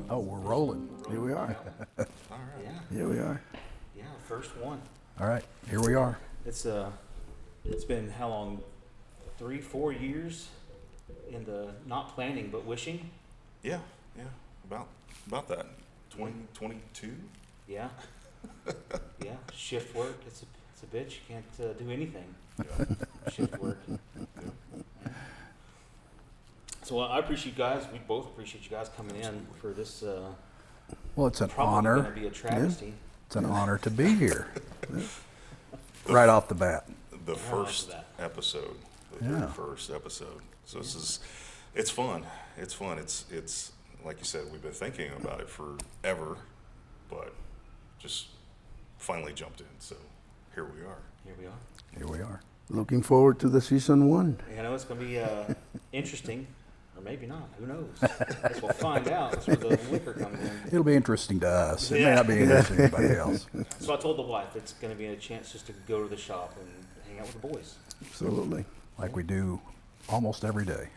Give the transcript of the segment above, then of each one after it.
Oh, we're rolling. Here we are. All right. Yeah, Here we are. yeah, first one. All right, here we are. It's been how long? 3-4 years in the not planning but wishing. Yeah. About that. 2022. Yeah, yeah. Shift work. It's a bitch. You can't do anything. Yeah. Shift work. So I appreciate you guys. We both appreciate you guys coming in for this. Well, it's an Probably going honor. to be a travesty. It's an honor to be here. Right off the bat. The off first the bat. episode. The Yeah. very first episode. So it's fun. It's fun. It's like you said, we've been thinking about it forever, but just finally jumped in. So here we are. Here we are. Here we are. Looking forward to the season 1. You know, it's going to be interesting, or maybe not. Who knows? Guess we'll find out. That's where the liquor comes in. It'll be interesting to us. It may Yeah. not be interesting to anybody else. So I told the wife it's going to be a chance just to go to the shop and hang out with the boys. Absolutely. Like we do almost every day.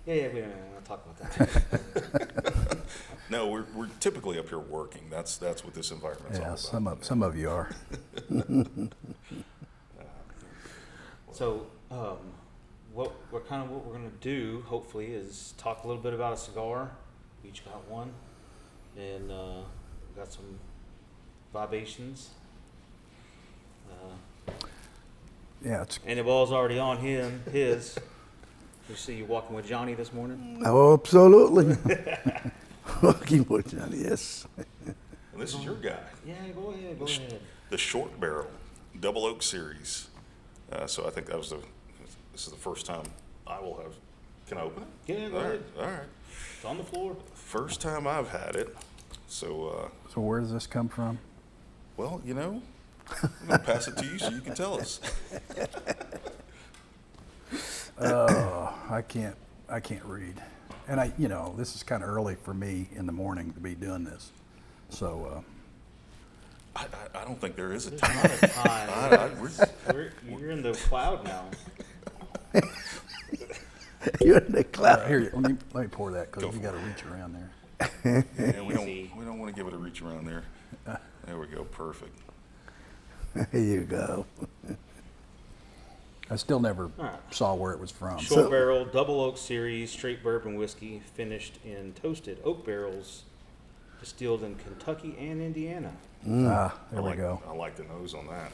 Yeah, we don't want to talk about that. No, we're typically up here working. That's what this environment's all Yeah, about. some of you are. So, what we're going to do, hopefully, is talk a little bit about a cigar. We each got one, and we got some vibations. Yeah, it's And the ball's already on his. You see you walking with Johnny this morning? Oh, absolutely. Working with Johnny, yes. And this is your guy, Yeah, go ahead. the short barrel double oak series. So I think this is the first time I will have. Can I open it? Yeah, go All right. ahead. All right. It's on the floor. First time I've had it. So, so where does this come from? well, I'm going to pass it to you so you can tell us. I can't read. And this is kind of early for me in the morning to be doing this. So, I don't think there is a There's time. not a time. We're- You're in the cloud now. You're in the cloud. here, let me pour that Go because you for got to it. reach around there. Yeah, we See. don't want to give it a reach around there. There we go. Perfect. Here you go. I still never All right. saw where it was from. Short barrel, double oak series, straight bourbon whiskey, finished in toasted oak barrels, distilled in Kentucky and Indiana. There I we like, go. I like the nose on that.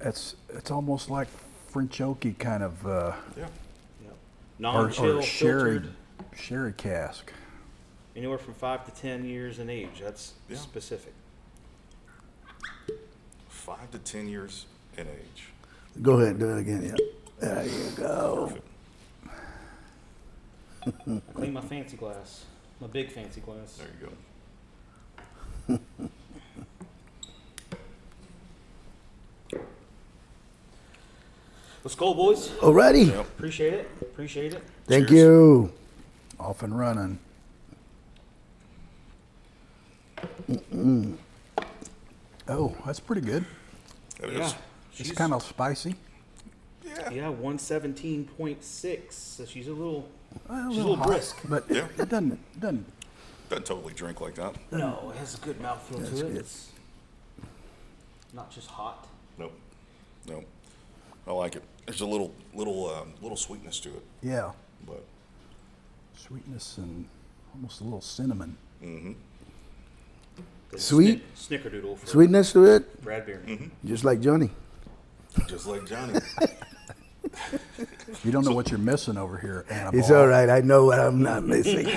It's almost like French oaky kind of Yeah. Yep. or Non-chill, filtered, sherry cask. anywhere from 5 to 10 years in age. That's Yeah. specific. 5 to 10 years in age. Go ahead, do it again. Yeah. There you go. Perfect. I clean my fancy glass, my big fancy glass. There you go. Let's go, boys. Alrighty. Yep. Appreciate it. Appreciate it. Thank Cheers. you. Off and running. Oh, that's pretty good. It is. Yeah. It's kind of spicy. Yeah. Yeah, 117.6. So she's a little. Well, She's a little hot, brisk. but Yeah. it doesn't. Doesn't totally drink like that. No, it has a good mouthfeel That's to it. good. It's not just hot. Nope. Nope. I like it. There's a little sweetness to it, Yeah, but sweetness and almost a little cinnamon. The Sweet? Snickerdoodle for Sweetness to it, Brad Beer. just like Johnny. just like Johnny. You don't know what you're missing over here, Anibal. It's all right. I know what I'm not missing.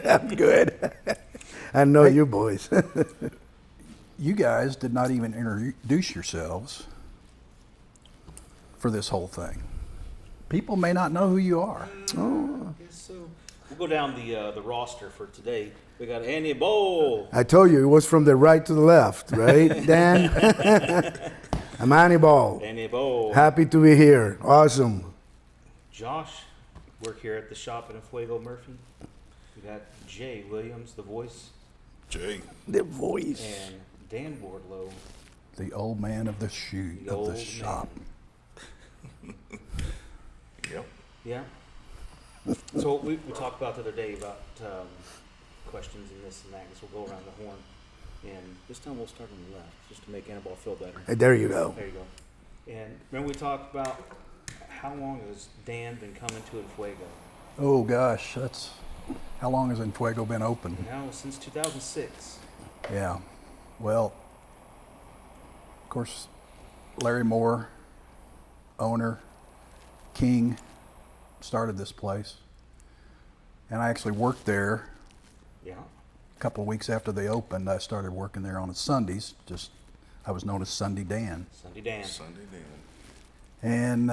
I'm good. I know you boys. You guys did not even introduce yourselves for this whole thing. People may not know who you are. Oh, Yes, so we'll go down the roster for today. We got Anibal. I told you it was from the right to the left, right, Dan? I'm Anibal. Anibal. Happy to be here. Awesome. Josh, work here at the shop at En Fuego Murphy. We got Jay Williams, the voice, Jay. The voice. and Dan Wardlow. The old man of the The of old the shop. Yep. Yeah. So we talked about the other day about questions and this and that. So we'll go around the horn. And this time we'll start on the left, just to make Anibal feel better. Hey, there you go. There you go. And remember we talked about how long has Dan been coming to En Fuego? Oh gosh, how long has En Fuego been open? Now since 2006. Yeah. Well, of course, Larry Moore, owner, king, started this place. And I actually worked there. Yeah. A couple of weeks after they opened, I started working there on Sundays. I was known as Sunday Dan. Sunday Dan. Sunday Dan. And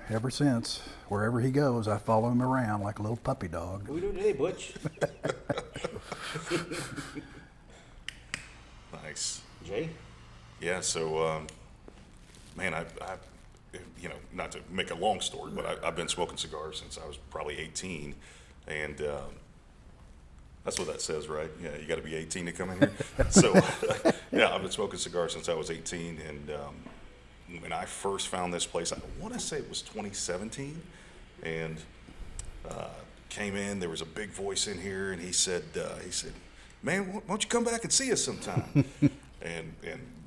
ever since, wherever he goes, I follow him around like a little puppy dog. What are we doing today, Butch? Nice. Jay? Yeah, so, man, I not to make a long story, but I've been smoking cigars since I was probably 18, and that's what that says, right? Yeah, you got to be 18 to come in here. So, yeah, I've been smoking cigars since I was 18, and when I first found this place, I want to say it was 2017, and came in. There was a big voice in here, and he said, "Man, why don't you come back and see us sometime?" and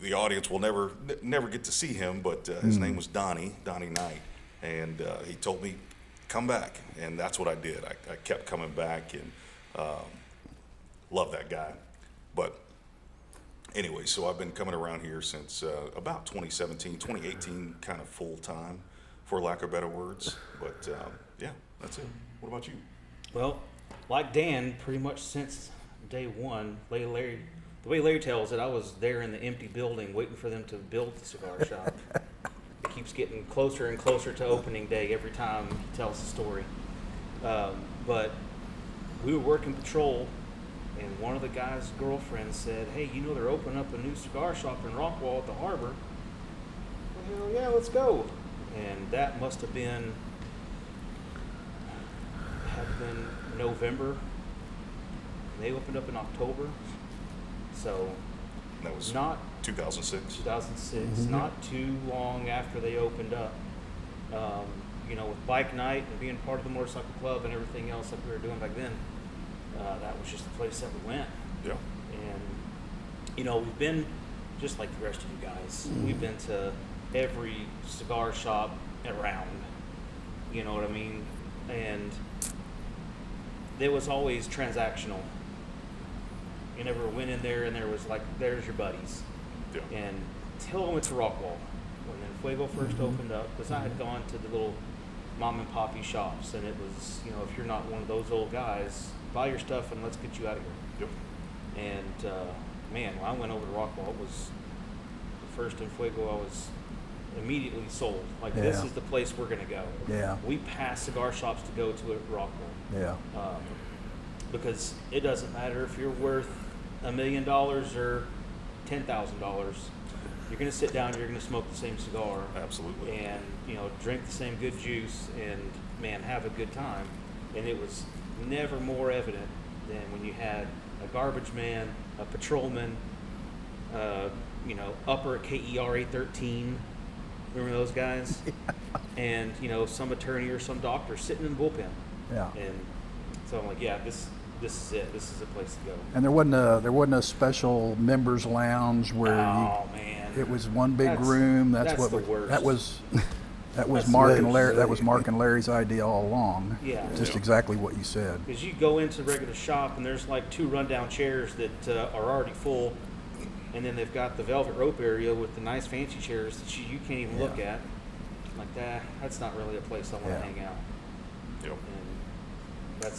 the audience will never get to see him, but his name was Donnie Knight, and he told me, "Come back," and that's what I did. I kept coming back, and love that guy. But anyway, so I've been coming around here since about 2017, 2018, kind of full time, for lack of better words. But yeah, that's it. What about you? Well, like Dan, pretty much since day one, the way Larry tells it, I was there in the empty building waiting for them to build the cigar shop. It keeps getting closer and closer to opening day every time he tells the story. But we were working patrol, and one of the guy's girlfriends said, "Hey, they're opening up a new cigar shop in Rockwall at the harbor." Well, hell yeah, let's go. And that must have been November. They opened up in October. So That was not 2006. 2006, not too long after they opened up. With bike night and being part of the motorcycle club and everything else that we were doing back then, that was just the place that we went. Yeah. And, we've been, just like the rest of you guys, we've been to every cigar shop around. You know what I mean? And it was always transactional. You never went in there and there was like, there's your buddies. Yeah. And until I went to Rockwall, when En Fuego first opened up, because I had gone to the little mom and poppy shops, and it was, if you're not one of those old guys, buy your stuff and let's get you out of here. Yep. And man, when I went over to Rockwall, it was the first En Fuego I was immediately sold. Like, this Yeah. is the place we're going to go. Yeah. We passed cigar shops to go to at Rockwall. Yeah. Because it doesn't matter if you're worth $1 million or $10,000. You're going to sit down, you're going to smoke the same cigar. Absolutely. And, drink the same good juice and, man, have a good time. And it was never more evident than when you had a garbage man, a patrolman, upper KER 813. Remember those guys? And, some attorney or some doctor sitting in the bullpen. Yeah. And so I'm like, yeah, this is it. This is the place to go. And there wasn't a special members lounge where Man. it was one big That's- room. that's the worst. That was That's Mark and right. Larry. That was Mark and Larry's idea all along. Yeah. Just exactly what you said. Because you go into the regular shop and there's like 2 rundown chairs that are already full, and then they've got the velvet rope area with the nice fancy chairs that you can't even look at. I'm like, that's not really a place I want to Yeah. hang out. Yep. And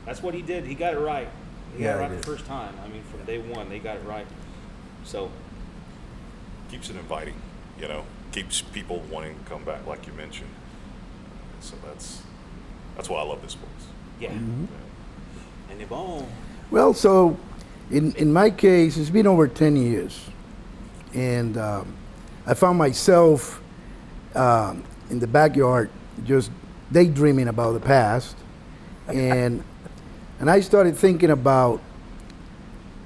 that's what he did. He got it right. He got it right the first time. I mean, from day one, they got it right. So Keeps it inviting, keeps people wanting to come back, like you mentioned. So that's why I love this place. yeah. Yeah. And Anibal. Well, so in my case, it's been over 10 years. And I found myself in the backyard just daydreaming about the past. And I started thinking about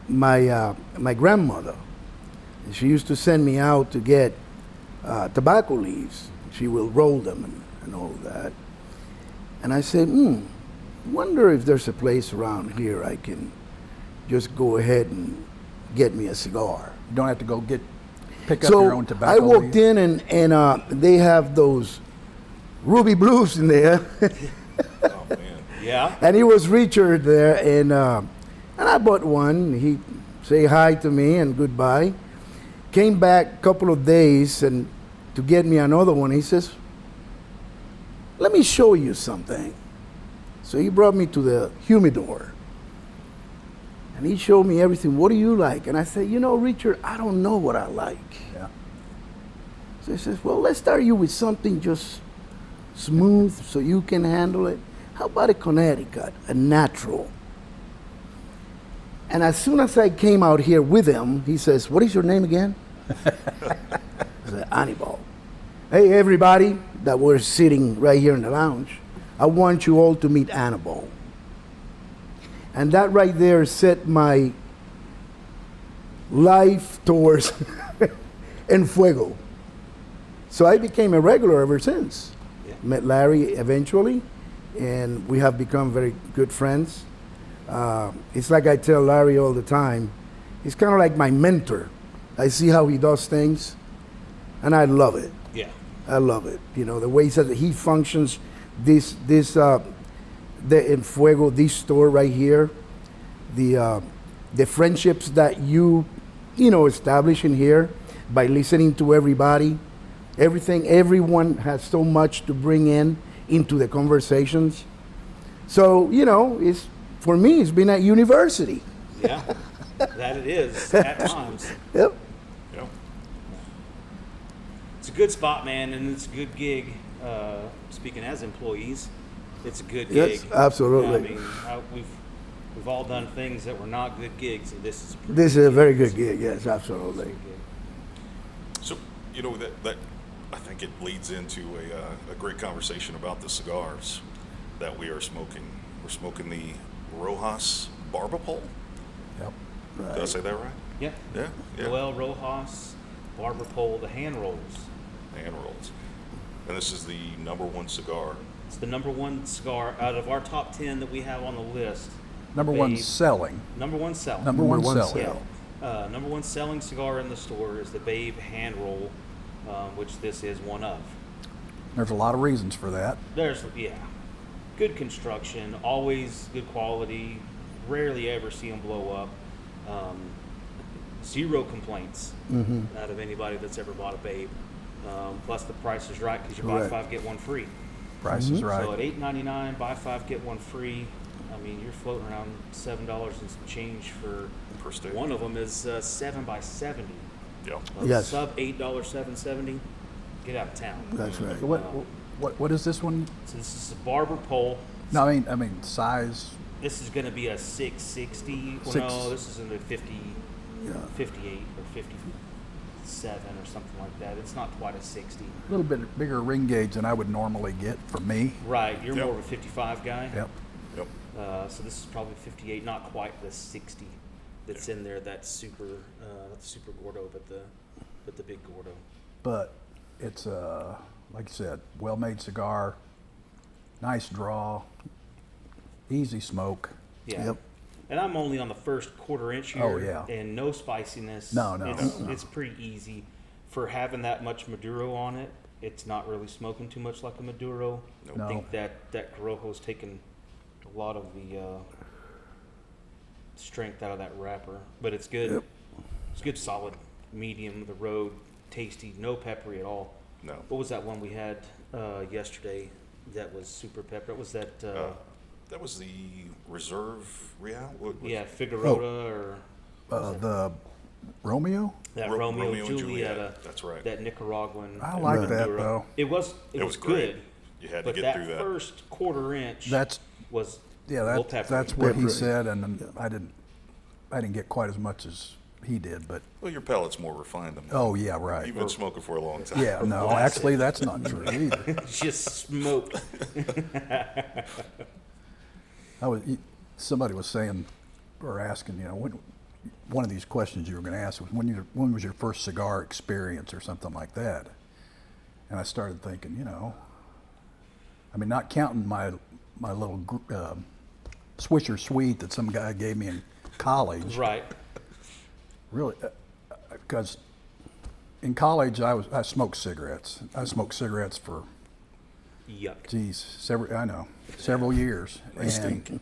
my grandmother. And she used to send me out to get tobacco leaves. She will roll them and all that. And I said, wonder if there's a place around here I can just go ahead and get me a cigar. You don't have to go pick up your own tobacco. I walked leaf? in and they have those Ruby Blues in there. Oh man. Yeah. And it was Richard there, and I bought one. He say hi to me and goodbye. Came back a couple of days and to get me another one. He says, "Let me show you something." So he brought me to the humidor, and he showed me everything. What do you like? And I said, Richard, I don't know what I like. Yeah. So he says, well, let's start you with something just smooth so you can handle it. How about a Connecticut, a natural? And as soon as I came out here with him, he says, what is your name again? I said, Anibal. Hey, everybody that were sitting right here in the lounge, I want you all to meet Anibal. And that right there set my life towards En Fuego. So I became a regular ever since. Yeah. Met Larry eventually, and we have become very good friends. It's like I tell Larry all the time, he's kind of like my mentor. I see how he does things, and I love it. Yeah. I love it. The ways that he functions, the En Fuego, this store right here, the friendships that you establish in here by listening to everybody, everyone has so much to bring into the conversations. So, for me, it's been at university. Yeah. That it is at times. Yep. Yeah. It's a good spot, man, and it's a good gig. Speaking as employees, it's a good gig. Yes, absolutely. I mean, we've all done things that were not good gigs, and this is This is a very good gig. Yes, absolutely. So that I think it leads into a great conversation about the cigars that we are smoking. We're smoking the Rojas Barbapole. Yep. Did I say that right? Yeah. Yeah. Yeah. Noel Rojas, Barber Pole, the hand rolls. Hand rolls. And this is the #1 cigar. It's the #1 cigar out of our top 10 that we have on the list. Number one Babe. selling. Number one selling. Number one one selling. sell. Yeah. Number one selling cigar in the store is the Babe hand roll, which this is one of. There's a lot of reasons for that. There's good construction, always good quality. Rarely ever see them blow up. Zero complaints out of anybody that's ever bought a Babe. Plus the price is right because you buy Correct. 5 get 1 free. Price is right. So at $8.99, buy 5 get 1 free. I mean, you're floating around $7 and some change for Per stick. one of them is 7 by 70. Yeah. Yes. Sub $8, $7.70. Get out of town. That's right. What is this one? So this is a Barber Pole. No, I mean size. This is going to be a 660. Well, no, this is in the 50, 58 or 57 or something like that. It's not quite a 60. A little bit bigger ring gauge than I would normally get for me. Right. You're Yep. more of a 55 guy. Yep. Yep. So this is probably 58, not quite the 60 that's in there. That's super, not the super Gordo, but the big Gordo. But it's like you said, well-made cigar, nice draw, easy smoke. Yeah. Yep. And I'm only on the first quarter inch here. Oh, yeah. And no spiciness. No. It's pretty easy for having that much Maduro on it. It's not really smoking too much like a Maduro. Nope. I No. think that Corojo's taken a lot of the strength out of that wrapper, but it's good. Yep. It's good, solid, medium of the road, tasty, no peppery at all. No. What was that one we had yesterday that was super pepper? What was that? That was the Reserve Real. Yeah, Figueroa or The Romeo. that Romeo Romeo, and Julieta. Juliet, that's right. That Nicaraguan. I like that Maduro. though. It was great. good. You had to But get that through that. first quarter inch That's was yeah. a little That's peppery. that's what he Peppery. said, and then I didn't get quite as much as he did, but Well, your palate's more refined than mine. oh yeah, right. You've been smoking for a long time. Yeah, no, actually that's not true either. just smoked. Somebody was saying or asking, one of these questions you were going to ask was when was your first cigar experience or something like that, and I started thinking, I mean, not counting my little Swisher Sweet that some guy gave me in college. Right. Really, because in college I smoked cigarettes. I smoked cigarettes for, Yuck. several years. They stink.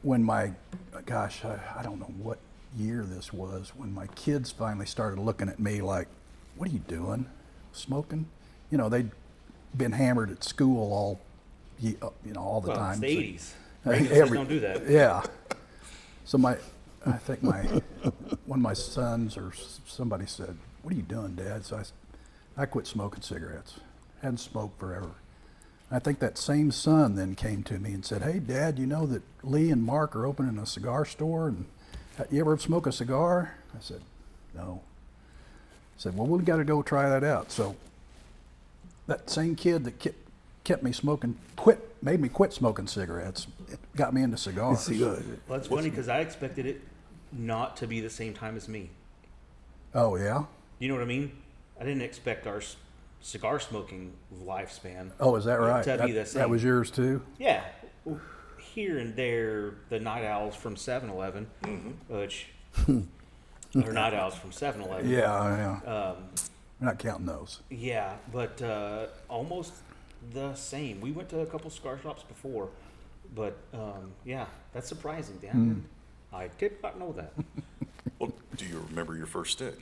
When I don't know what year this was, when my kids finally started looking at me like, what are you doing? Smoking? You know, they'd been hammered at school all the Well, time. it's the So- 80s. Kids don't do that. Yeah. So I think one of my sons or somebody said, what are you doing, Dad? So I quit smoking cigarettes. Hadn't smoked forever. I think that same son then came to me and said, hey, Dad, you know that Lee and Mark are opening a cigar store, and you ever smoke a cigar? I said, no. I said, well, we've got to go try that out. So that same kid that kept me smoking, made me quit smoking cigarettes, got me into cigars. Cigars. Well, that's funny because I expected it not to be the same time as me. Oh, yeah? You know what I mean? I didn't expect our cigar smoking lifespan. Oh, is that right? To be the same. That was yours too? Yeah. Here and there, the night owls from 7-Eleven, which are night owls from 7-Eleven. Yeah. We're not counting those. Yeah, but almost the same. We went to a couple cigar shops before, but yeah, that's surprising, Dan. I did not know that. Well, do you remember your first stick?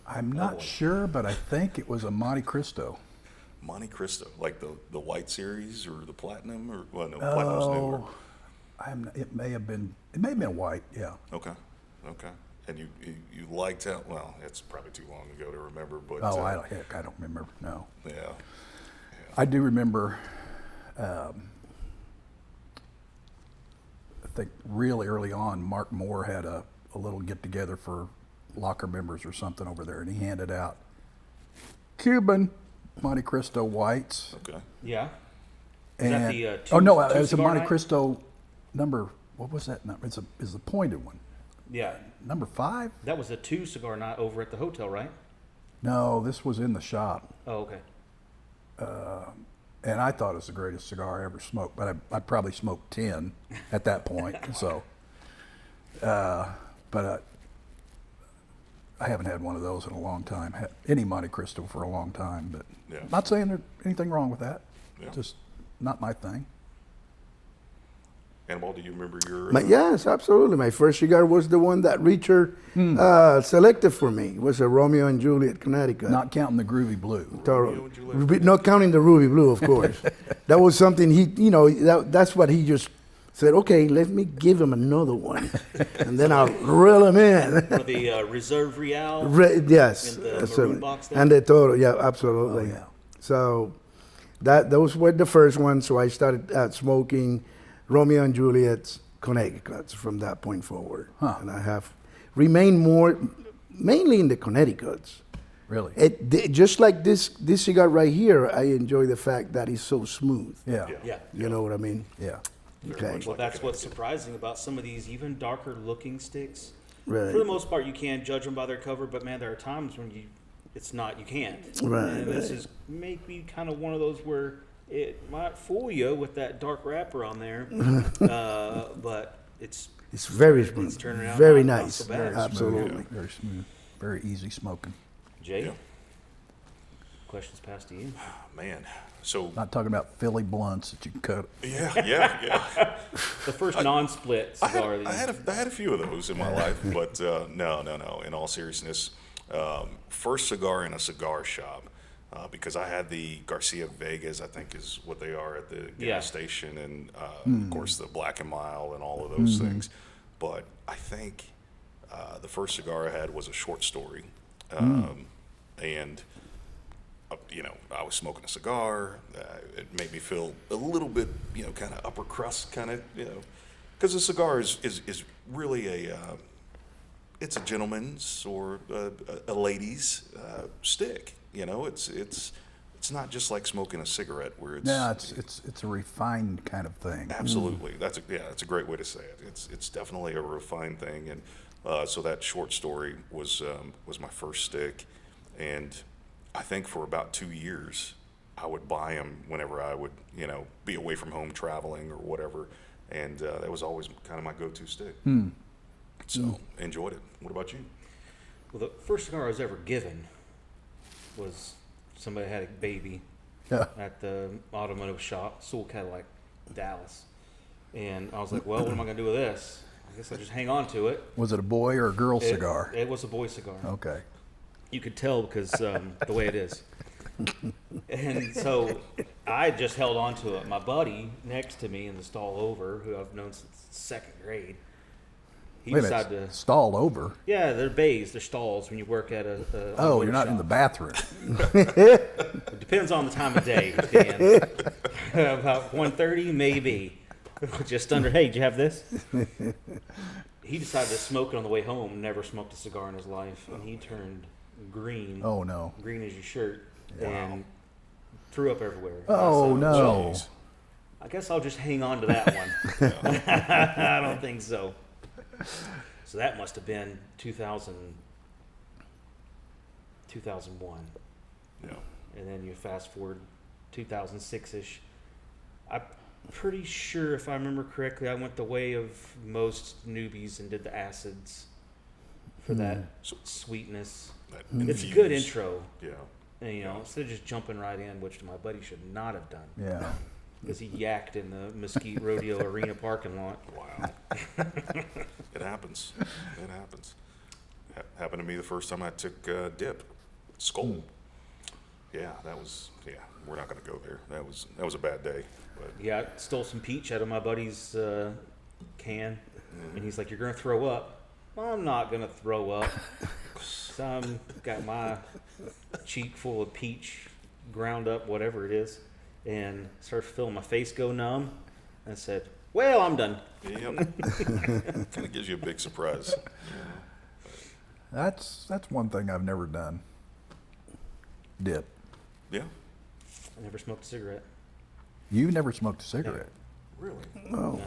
I'm not sure, but I think it was a Monte Cristo. Monte Cristo, like the white series or the platinum, or well, no, platinum's newer. It may have been white. Yeah. Okay. And you liked how? Well, it's probably too long ago to remember, but I don't remember. No. yeah. I do remember. I think really early on, Mark Moore had a little get together for locker members or something over there, and he handed out Cuban Monte Cristo whites. Okay. Yeah. And that the, it was a cigar Monte night? Cristo number. What was that number? It's the pointed one. Yeah. Number 5? That was a 2 cigar night over at the hotel, right? No, this was in the shop, Oh, okay. and I thought it was the greatest cigar I ever smoked. But I probably smoked 10 at that point. So, but I haven't had one of those in a long time. Any Monte Cristo for a long time, but Yeah. not saying there's anything wrong with that. Yeah. Just not my thing. Anibal, do you remember your? Yes, absolutely. My first cigar was the one that Richard selected for me. It was a Romeo and Juliet, Connecticut. Not counting the Groovy Blue. Romeo and Juliet. Not counting the Ruby Blue, of course. That was something that's what he just said, okay, let me give him another one. And then I'll reel him in. For the Reserve Real. Yes. And the maroon absolutely. box there? And the Toro, yeah, absolutely. Oh, yeah. So those were the first ones. So I started smoking Romeo and Juliet's Connecticut's from that point forward. Huh. And I have remained mainly in the Connecticut's. Really? Just like this cigar right here, I enjoy the fact that it's so smooth. Yeah. Yeah. You know what I mean? Yeah. Okay. much Well, like that's what's surprising about some of these even darker looking sticks. Right. For the most part, you can judge them by their cover, but man, there are times when you can't. Right, And this right. is maybe kind of one of those where it might fool you with that dark wrapper on there, but it's very smooth. It's turning out very not nice. so bad. Absolutely. Very smooth. Very easy smoking. Jay. Yeah. Questions passed to you. Man, so Not talking about Philly blunts that you can cut. yeah. The first non-split cigar. I had a few of those in my life, but no. In all seriousness, first cigar in a cigar shop, because I had the Garcia Vegas, I think is what they are at the gas Yeah. station, and of course the Black and Mild and all of those things. But I think the first cigar I had was a short story, and I was smoking a cigar. It made me feel a little bit, kind of upper crust, because a cigar is really it's a gentleman's or a lady's stick. It's not just like smoking a cigarette where it's. Yeah, it's a refined kind of thing. Absolutely, that's a great way to say it. It's definitely a refined thing, and so that short story was my first stick, and I think for about 2 years I would buy them whenever I would be away from home traveling or whatever, and that was always kind of my go-to stick. So enjoyed it. What about you? Well, the first cigar I was ever given was somebody had a baby Yeah. at the automotive shop, Soul Cadillac, Dallas. And I was like, well, what am I going to do with this? I guess I'll just hang on to it. Was it a boy or a girl cigar? It was a boy cigar. Okay. You could tell because the way it is. And so I just held on to it. My buddy next to me in the stall over, who I've known since second grade, he Wait a decided minute. to. Stalled over. Yeah, they're bays, they're stalls when you work at a Oh, automotive you're not in the shop. bathroom. It depends on the time of day, Dan. About 1:30, maybe. Just under, hey, did you have this? He decided to smoke it on the way home, never smoked a cigar in his life, and he turned green. Oh, no. Green as your shirt, and threw up everywhere. Oh, So, no. Jeez. I guess I'll just hang on to that one. I don't think so. So that must have been 2001. Yeah. And then you fast forward 2006-ish. I'm pretty sure, if I remember correctly, I went the way of most newbies and did the acids for that sweetness. That It's a good infused. intro, Yeah. and, instead of just jumping right in, which my buddy should not have done, Yeah. because he yacked in the Mesquite Rodeo Arena parking lot. Wow. It happens. It happens. Happened to me the first time I took dip. Skull. Yeah, we're not going to go there. That was a bad day. But Yeah, I stole some peach out of my buddy's can, and he's like, "You're gonna throw up." Well, I'm not gonna throw up. So I'm got my cheek full of peach, ground up, whatever it is, and started feeling my face go numb. And I said, "Well, I'm done." yep. Kind of gives you a big surprise. That's one thing I've never done. Dip. Yeah. I never smoked a cigarette. You never smoked a cigarette. Really? Oh, No.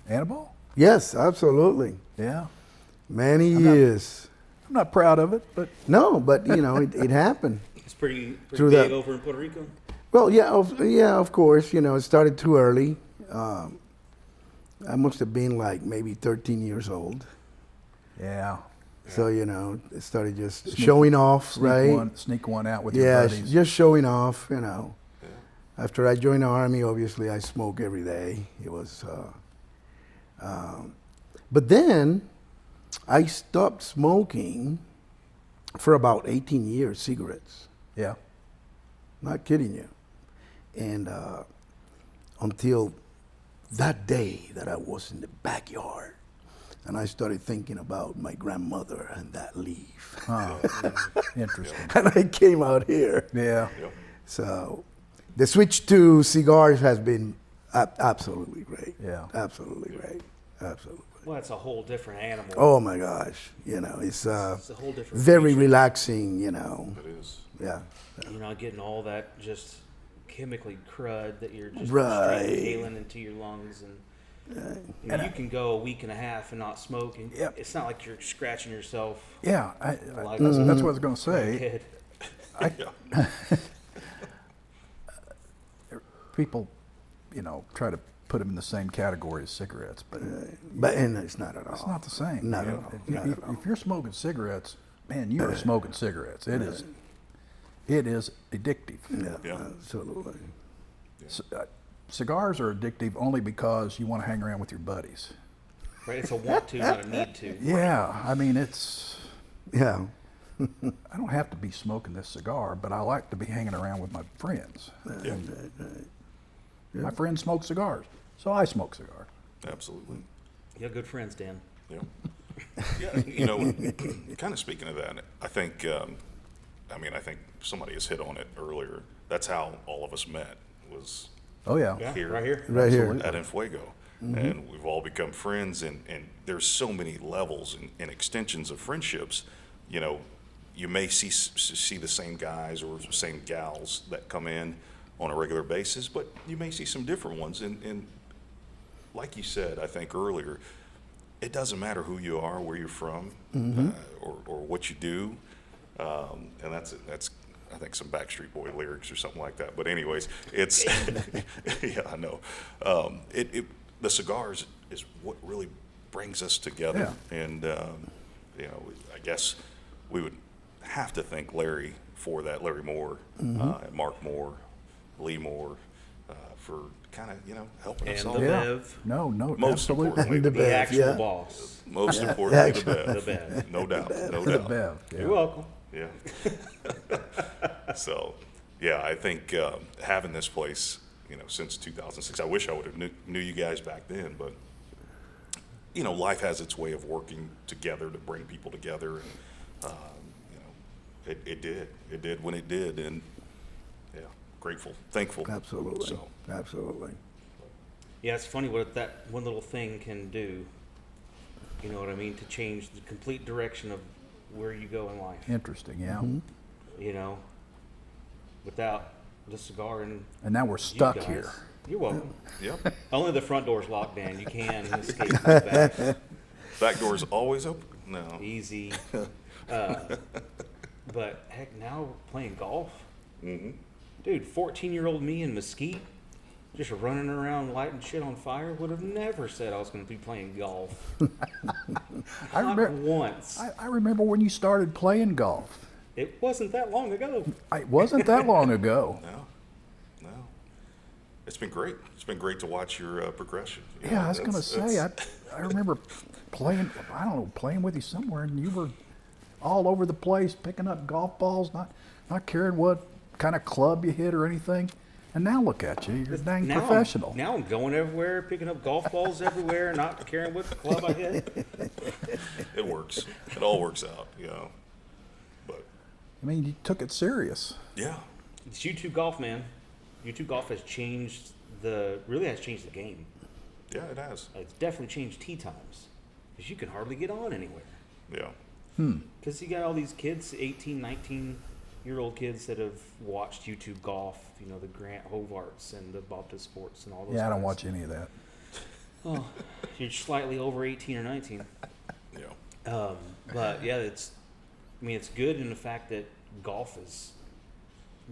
Anibal? yes, absolutely. Yeah. Many not- years. I'm not proud of it, but No, but it happened. It's pretty Through big that- over in Puerto Rico. Well, yeah, of course. It started too early. I must have been like maybe 13 years old. yeah. So, it started just showing off, right? Sneak one out with your Yeah, buddies. just showing off, Yeah. After I joined the Army, obviously, I smoke every day. It was, but then I stopped smoking for about 18 years, cigarettes. Yeah. Not kidding you. And until that day that I was in the backyard, and I started thinking about my grandmother and that leaf. Huh. Interesting. And I came out here. Yeah. Yep. So the switch to cigars has been absolutely great. Yeah. Absolutely great. Absolutely. Well, it's a whole different animal. Oh my gosh. It's It's a whole different. very creature. relaxing, It is. Yeah. You're not getting all that just chemically crud that you're just Right. inhaling into your lungs, and you can go a week and a half and not smoke, and Yep. it's not like you're scratching yourself Yeah. like That's Mm-hmm. what I was going to like a say. kid. Yeah. People, try to put them in the same category as cigarettes, but And it's not at all. it's not the same. Not man. at all. If, Not at all. if you're smoking cigarettes, man, you are smoking cigarettes. It is addictive. Yeah, Yeah. absolutely. Cigars are addictive only because you want to hang around with your buddies. Right? It's a want to, not a need to. Yeah, I mean, it's. Yeah. I don't have to be smoking this cigar, but I like to be hanging around with my friends. Yeah. My friends smoke cigars, so I smoke cigars. Absolutely. You have good friends, Dan. Yeah. Kind of speaking of that, I think, I think somebody has hit on it earlier. That's how all of us met, was Oh yeah. Yeah, Here. right here. Right here. at En Fuego. And we've all become friends, and there's so many levels and extensions of friendships. You may see the same guys or same gals that come in on a regular basis, but you may see some different ones. And like you said, I think earlier, it doesn't matter who you are, where you're from, or what you do. And that's I think some Backstreet Boy lyrics or something like that. But anyways, it's yeah, I know. the cigars is what really brings us together. Yeah. And, you know, I guess we would have to thank Larry for that, Larry Moore, Mark Moore, Lee Moore, for kind of, you know, helping us And all. the Yeah. Bev, Most Absolutely. importantly, The the the Bev, actual yeah. boss, Most importantly, the the Bev. Bev. No doubt. No The doubt. Bev. Yeah. You're welcome. Yeah. So, yeah, I think having this place, you know, since 2006, I wish I would have knew you guys back then, but, you know, life has its way of working together to bring people together. And, you know, it did. It did when it did. And, yeah, grateful, thankful. Absolutely. So, Absolutely. Yeah, it's funny what that one little thing can do. You know what I mean? To change the complete direction of where you go in life. Interesting. Yeah. You know, without the cigar and And now we're you stuck guys. here. You're welcome. yep. Only the front door's locked, Dan. You can escape from the back. Back door's always open? No. Easy. But heck, now we're playing golf. Mm-hmm. Dude, 14-year-old me in Mesquite, just running around lighting shit on fire, would have never said I was going to be playing golf. I Not remember. once. I remember when you started playing golf. It wasn't that long ago. It wasn't that long ago. No. It's been great. It's been great to watch your progression. You Yeah, know, I was going to that's- say, I remember playing, I don't know, playing with you somewhere, and you were all over the place picking up golf balls, not caring what kind of club you hit or anything. And now look at you, you're a dang Now professional. Now I'm going everywhere, picking up golf balls everywhere, not caring what club I hit. It works. It all works out, you know. But, I mean, you took it serious. yeah. It's YouTube golf, man. YouTube golf has changed really has changed the game. Yeah, it has. It's definitely changed tee times. Because you can hardly get on anywhere. Yeah. Because you got all these kids, 18, 19-year-old kids that have watched YouTube golf, you know, the Grant Hovarts and the Bobta Sports and all those Yeah, I don't guys. watch any of that. Oh, you're slightly over 18 or 19. Yeah. But yeah, it's good in the fact that golf is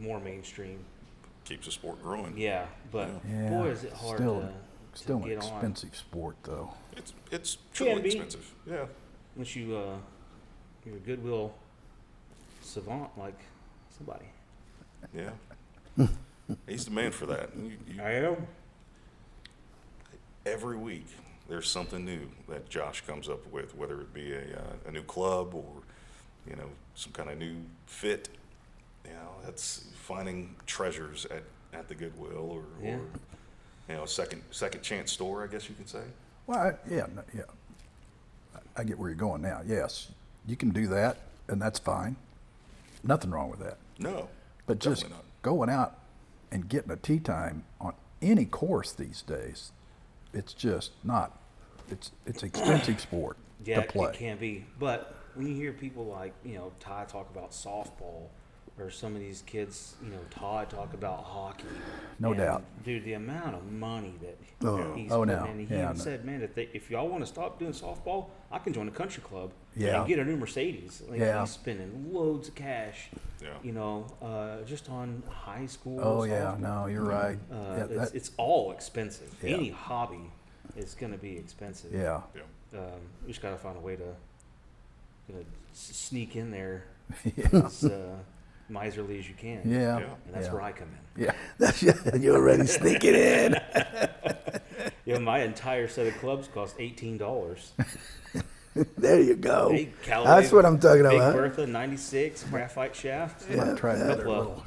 more mainstream. Keeps the sport growing. Yeah, but Yeah, boy, is it hard still to an get on. expensive sport, though. It's truly be. expensive. Yeah. Unless you're a Goodwill savant like somebody. Yeah. He's the man for that. I am. Every week, there's something new that Josh comes up with, whether it be a new club or, you know, some kind of new fit. You know, that's finding treasures at the Goodwill or Yeah. you know, second chance store, I guess you could say. Well, yeah. I get where you're going now. Yes, you can do that, and that's fine. Nothing wrong with that. No, But just definitely not. going out and getting a tee time on any course these days, it's just not. It's expensive sport Yeah, to play. it can be. But when you hear people like, you know, Ty talk about softball, or some of these kids, you know, Todd talk about hockey. No and, doubt. Dude, the amount of money that he's Oh, putting no. in. He Yeah, even no. said, man, if y'all want to stop doing softball, I can join a country club Yeah. and get a new Mercedes. Like, Yeah. he's spending loads of cash, Yeah. you know, just on high school. Oh yeah, softball. no, you're right. Yeah, It's all expensive. Yeah. Any hobby is going to be expensive. yeah. Yeah. We just got to find a way to sneak in there Yeah. as miserly as you can. Yeah. Yeah. And that's yeah. where I come in. Yeah. You're already sneaking in. You know, my entire set of clubs cost $18. There you go. Hey, Callaway, That's what I'm talking Big about. Bertha 96 graphite shaft. Might try another Couple of little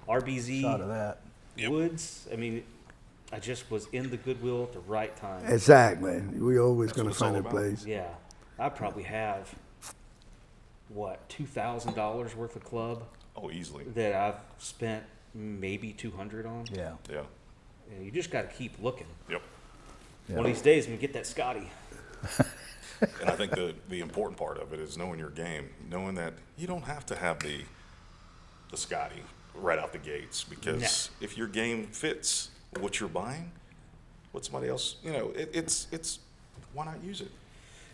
RBZ shot of that. Yep. Woods. I mean, I just was in the Goodwill at the right time. Exactly. We always going to what it's find all a about. place. Yeah, I probably have $2,000 worth of club Oh, easily. that I've spent maybe 200 on. Yeah. Yeah. Yeah, you just got to keep looking. Yep. Yeah. One of these days, I'm gonna get that Scotty. And I think the important part of it is knowing your game, knowing that you don't have to have the Scotty right out the gates, because if your game fits what you're buying, what somebody else, you know, it's why not use it?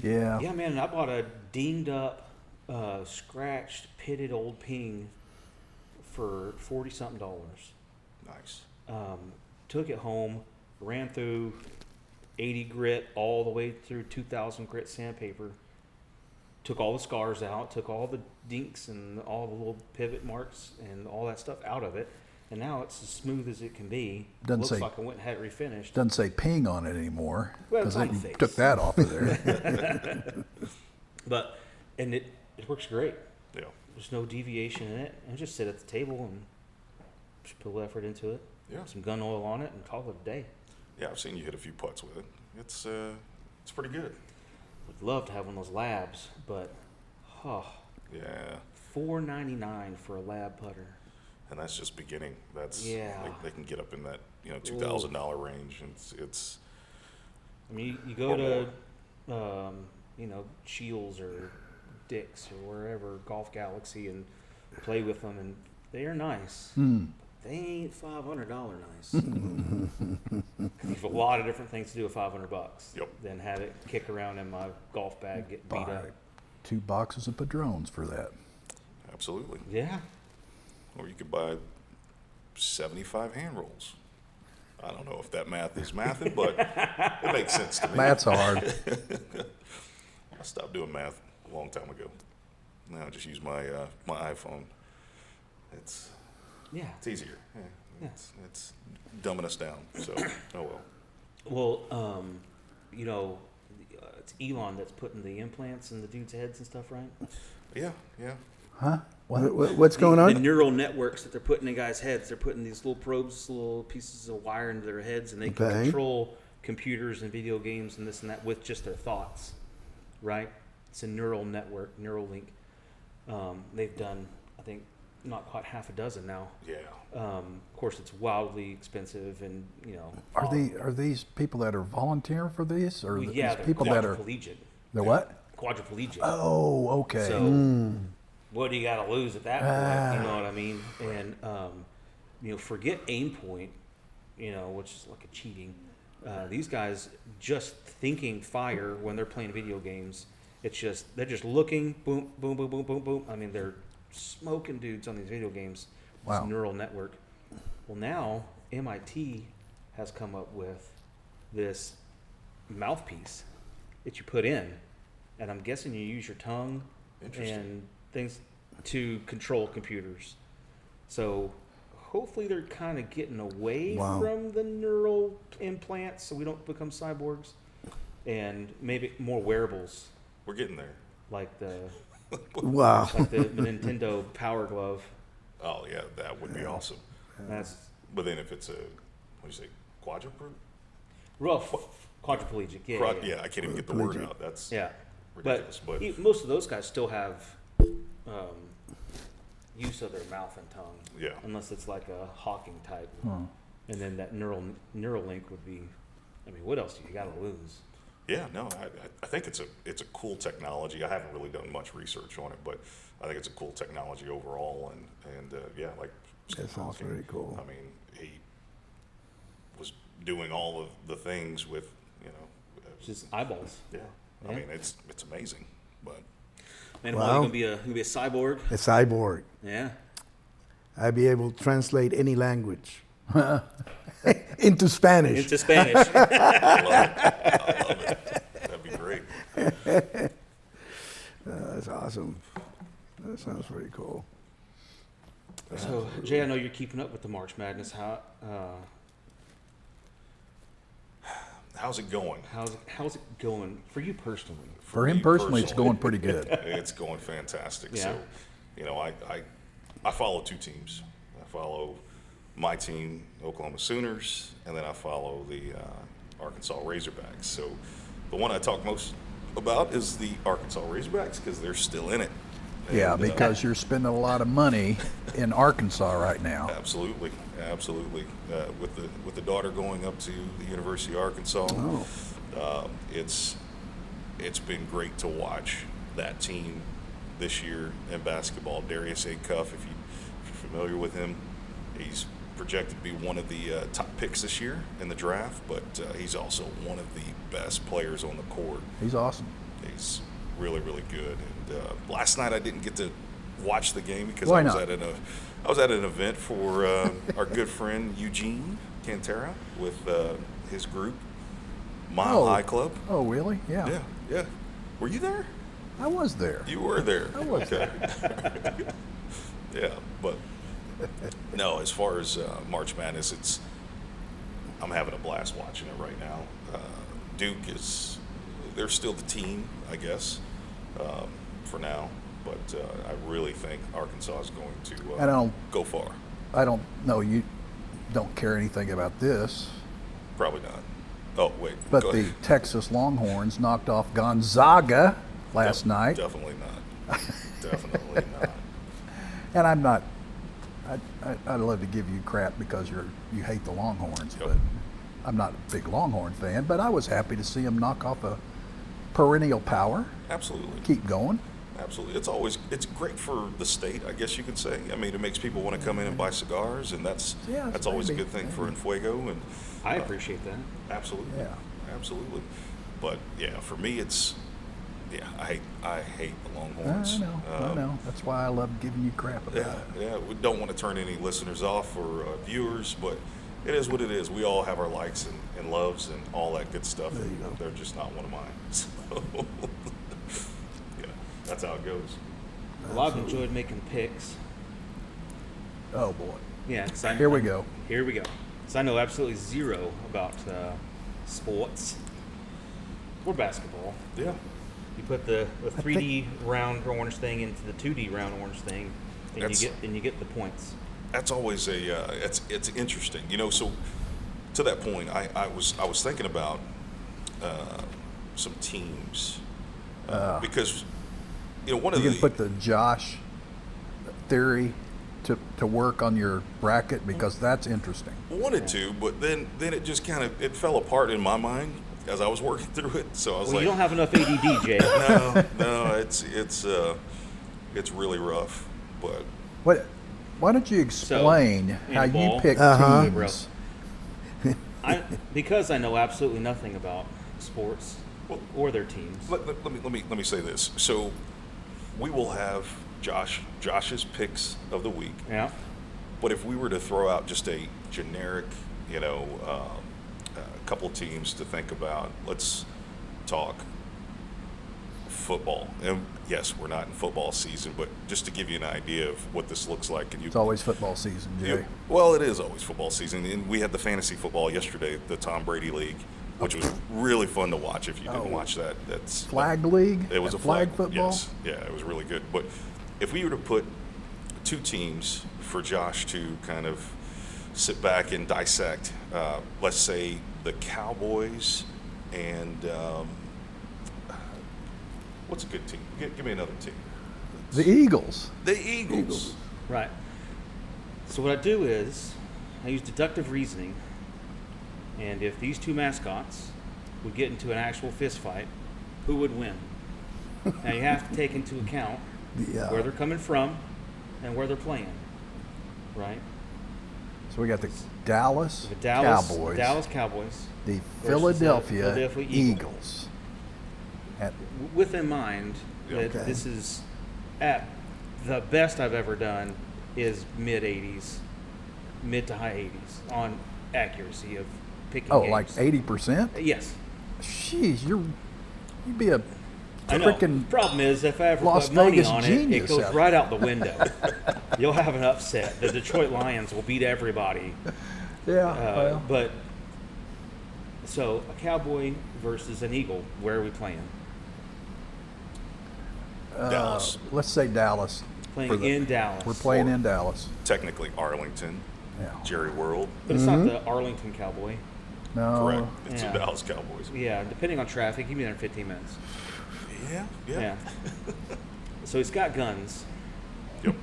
Yeah. Yeah, man, I bought a dinged up, scratched, pitted old Ping for $40-something. Nice. Took it home, ran through 80 grit all the way through 2000 grit sandpaper. Took all the scars out, took all the dinks and all the little pivot marks and all that stuff out of it. And now it's as smooth as it can be. Looks like I went and had it refinished. Doesn't say ping on it anymore. Well, it's on you the face. took that off of there. But, and it works great. Yeah. There's no deviation in it. And just sit at the table and just put a little effort into it. Yeah. Some gun oil on it and call it a day. Yeah, I've seen you hit a few putts with it. It's pretty good. Would love to have one of those labs, but Yeah. $4.99 for a lab putter. And that's just beginning. That's Yeah. they can get up in that $2,000 range, and it's. I mean, you go to Shields or Dick's or wherever, Golf Galaxy, and play with them, and they are nice. They ain't $500 nice. There's a lot of different things to do with $500 Yep. than have it kick around in my golf bag, get beat up. 2 boxes of Padrones for that. Absolutely. Yeah. Or you could buy 75 hand rolls. I don't know if that math is mathing, but it makes sense to me. Math's hard. I stopped doing math a long time ago. Now I just use my iPhone. It's easier. Yeah. It's dumbing us down. So oh well. Well, it's Elon that's putting the implants in the dudes' heads and stuff, right? Yeah. Huh? What's going on? The neural networks that they're putting in guys' heads. They're putting these little probes, little pieces of wire into their heads, and they can control computers and video games and this and that with just their thoughts, right? It's a neural network, Neuralink. They've done, I think, not quite half a dozen now. Yeah. Of course, it's wildly expensive, and Are these people that are volunteering for these, or well, these yeah, they're people that are? quadriplegic. They're what? Quadriplegic. Oh, okay. So, what do you got to lose at that point? You know what I mean? And forget aim point, which is like a cheating. These guys just thinking fire when they're playing video games. It's just they're just looking, boom, boom, boom, boom, boom, boom. I mean, they're smoking dudes on these video games. Wow. This neural network. Well, now MIT has come up with this mouthpiece that you put in, and I'm guessing you use your tongue and things to control computers. So hopefully they're kind of getting away from the neural implants so we don't become cyborgs, and maybe more wearables. We're getting there. Like the Wow. the Nintendo Power Glove. Oh yeah, that would be awesome. That's But then if it's quadruplegic? quadriplegic. Yeah. I can't even get the word out. That's ridiculous. But most of those guys still have use of their mouth and tongue. Yeah. Unless it's like a Hawking type. And then that Neuralink would be. I mean, what else do you got to lose? yeah, no, I think it's a cool technology. I haven't really done much research on it, but I think it's a cool technology overall. And yeah, like That sounds very cool. I mean, he was doing all of the things with Just eyeballs. Yeah. Yeah. I mean, it's amazing, but Man, Wow. you're gonna be a cyborg. A cyborg. Yeah. I'd be able to translate any language into Spanish. Into Spanish. I love it. That'd be great. That's awesome. That sounds pretty cool. So, Jay, I know you're keeping up with the March Madness. How's it going? How's it going for you personally? For him me personally, it's going pretty good. It's going fantastic. Yeah. So, I follow two teams. I follow my team, Oklahoma Sooners, and then I follow the Arkansas Razorbacks. So the one I talk most about is the Arkansas Razorbacks because they're still in it. Yeah, And, because you're spending a lot of money in Arkansas right now. Absolutely. With the daughter going up to the University of Arkansas, it's been great to watch that team this year in basketball. Darius Acuff, if you're familiar with him, he's projected to be one of the top picks this year in the draft, but he's also one of the best players on the court. He's awesome. He's really, really good. And last night I didn't get to watch the game because Why I was not? at an event for our good friend Eugene Cantera with his group, Mile High Club. Oh, really? Yeah. Yeah, yeah. Were you there? I was there. You were there. I was okay. Yeah, but no. As far as March Madness, I'm having a blast watching it right now. Duke they're still the team, I guess, for now. But I really think Arkansas is going to go far. I don't know. You don't care anything about this. Probably not. Oh, wait. But go the ahead. Texas Longhorns knocked off Gonzaga last night. Definitely not. Definitely not. And I'm not. I'd love to give you crap because you hate the Longhorns, Yep. but I'm not a big Longhorn fan. But I was happy to see them knock off a perennial power. Absolutely. Keep going. Absolutely. It's great for the state, I guess you could say. I mean, it makes people want to come in and buy cigars, and that's always a good thing for En Fuego. And I appreciate that. absolutely, Yeah. absolutely. But yeah, for me, I hate the Longhorns. I know. That's why I love giving you crap about Yeah, it. yeah. We don't want to turn any listeners off or viewers, but it is what it is. We all have our likes and loves and all that good stuff. There you And go. they're just not one of mine. So, yeah, that's how it goes. Well, I've enjoyed making picks. Oh boy. Yeah, 'cause Here we go. Here we go. So I know absolutely zero about sports or basketball. Yeah. You put the 3D round orange thing into the 2D round orange thing, and That's- you get the points. That's always it's interesting, So to that point, I was thinking about some teams because one of You the can put the Josh theory to work on your bracket because that's interesting. wanted to, but then it just kind of it fell apart in my mind as I was working through it. So I was Well, like, you don't have enough ADD, Jay. no, it's really rough, but Why don't you explain how you Anibal, pick bro. teams? Because I know absolutely nothing about sports or their teams. let me say this. So we will have Josh's picks of the week. Yeah. But if we were to throw out just a generic, couple teams to think about, let's talk football. And yes, we're not in football season, but just to give you an idea of what this looks like. And It's always football season, Jay. well, it is always football season. And we had the fantasy football yesterday, the Tom Brady League, which was really fun to watch. If you didn't watch that, that's Flag league? It was a flag football? Yes, yeah, it was really good. But if we were to put two teams for Josh to kind of sit back and dissect, let's say the Cowboys and what's a good team? Give me another team. The Eagles. The Eagles. Right. So what I do is I use deductive reasoning, and if these two mascots would get into an actual fist fight, who would win? Now you have to take into account where they're coming from and where they're playing. Right? So we got the Dallas, The Dallas Cowboys, the the Philadelphia Philadelphia Eagles. Eagles. At, With in mind that Okay. this is at the best I've ever done is mid to high 80s on accuracy of picking games. like 80%? Yes. Jeez, you'd be a I know. freaking Problem is, if I ever Las put money Vegas on it, genius it goes out right out the window. You'll have an upset. The Detroit Lions will beat everybody. But so a Cowboy versus an Eagle. Where are we playing? Dallas. Let's say Dallas. Playing in Dallas. We're playing in Dallas. Technically Arlington, Yeah. Jerry World. But it's not the Arlington Cowboy. No. Correct. It's Yeah. the Dallas Cowboys. Yeah, depending on traffic, you'll be there in 15 minutes. Yeah. Yeah. So he's got guns, Yep.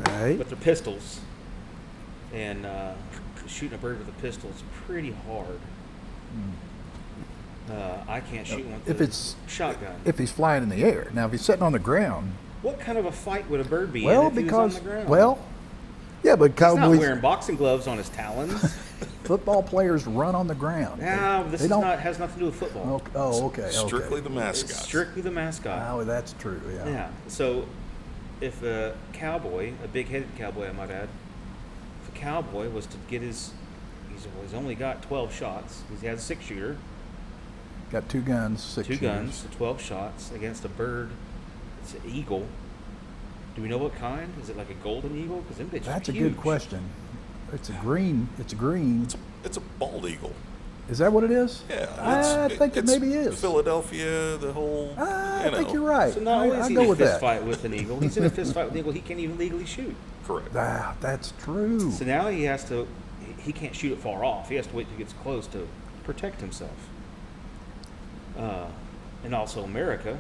Right. but they're pistols. And shooting a bird with a pistol is pretty hard. I can't shoot one with If a it's shotgun. if he's flying in the air. Now, if he's sitting on the ground, What kind of a fight would a bird be well, in if he was on because the ground? Yeah, but he's not Cowboys. wearing boxing gloves on his talons. football players run on the ground. No, this They is don't- has nothing to do with football. Okay. Strictly the It's mascot. strictly the mascot. Oh, that's true. Yeah. Yeah. So, if a cowboy, a big-headed cowboy, I might add, if a cowboy was to get he's only got 12 shots. He has a 6-shooter. Got 2 guns, 6 2 shooters. guns, so 12 shots against a bird. It's an eagle. Do we know what kind? Is it like a golden eagle? Because them bitches That's are a huge. good question. It's a green. It's a green. It's a bald eagle. Is that what it is? Yeah, I think it it's maybe is. Philadelphia, the whole. I think you're right. So not only is I'll he go in a with fist that. fight with an eagle, he's in a fist fight with an eagle. He can't even legally shoot. Correct. That's true. So now he has to. He can't shoot it far off. He has to wait till he gets close to protect himself. And also America,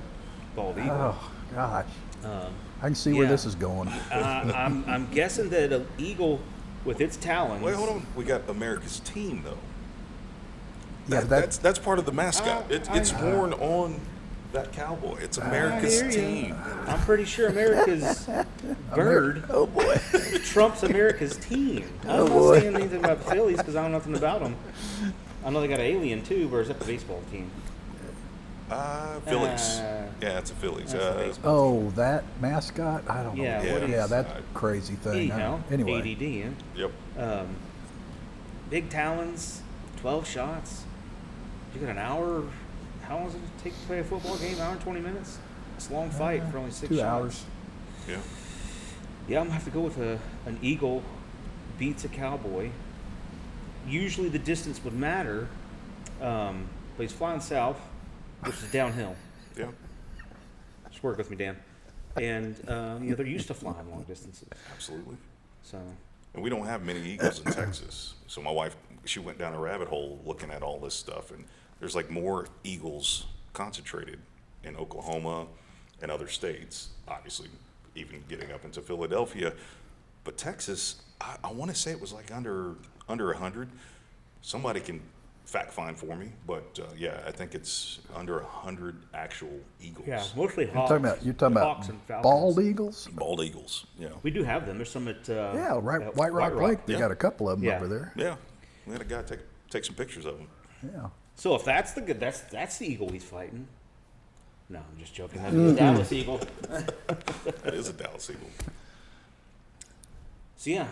bald eagle. Oh gosh, Uh, I can see where yeah. this is going. I'm guessing that an eagle with its talons. Wait, hold on. We got America's team though. Yeah, That's part of the mascot. It's I- worn on that cowboy. It's America's I hear ya. team. I'm pretty sure America's bird Oh boy. trumps America's team. I'm Oh, not boy. saying anything about the Phillies because I know nothing about them. I know they got an alien too, or is that the baseball team? Phillies. Yeah, it's a Phillies. That's the baseball. Oh, that mascot? I don't know. Yeah, what yeah, is- that crazy thing. Anyhow, Anyway, ADD. Yep. Big talons, 12 shots. You got an hour. How long does it take to play a football game? An hour and 20 minutes? It's a long fight for only 6 2 shots. hours. Yeah. Yeah, I'm gonna have to go with an eagle beats a cowboy. Usually the distance would matter, but he's flying south, which is downhill. Yeah. Just work with me, Dan. And they're used to flying long distances. Absolutely. So And we don't have many eagles in Texas. So my wife, she went down a rabbit hole looking at all this stuff, and there's like more eagles concentrated in Oklahoma and other states, obviously, even getting up into Philadelphia. But Texas, I want to say it was like under 100. Somebody can fact find for me, but yeah, I think it's under 100 actual eagles. yeah, mostly You're hawks. talking about hawks and falcons. bald eagles? Bald eagles. Yeah. We do have them. There's some at Yeah, right. at White Rock Lake. They Yeah. got a couple of them Yeah. over there. Yeah. We had a guy take some pictures of them. Yeah. So if that's that's the eagle he's fighting. No, I'm just joking. That's the Dallas eagle. That is a Dallas eagle. So yeah,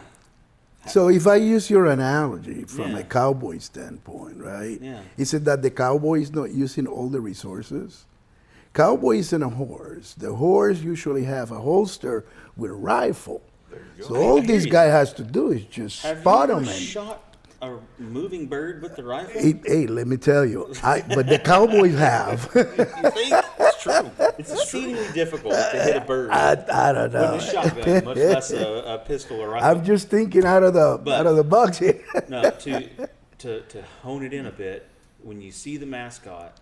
So if I use your analogy from Yeah. a cowboy standpoint, right? Yeah. Is it that the cowboy is not using all the resources? Cowboy is in a horse. The horse usually have a holster with a rifle. There you So go. all I hear this you. guy has to do is just have spot you him. ever And shot a moving bird with the rifle? hey, let me tell you, but the cowboys have. You think? It's true. It's exceedingly difficult to hit a bird I don't with know. a shotgun, much less a pistol or rifle. I'm just thinking out of the box here. No, to hone it in a bit, when you see the mascot,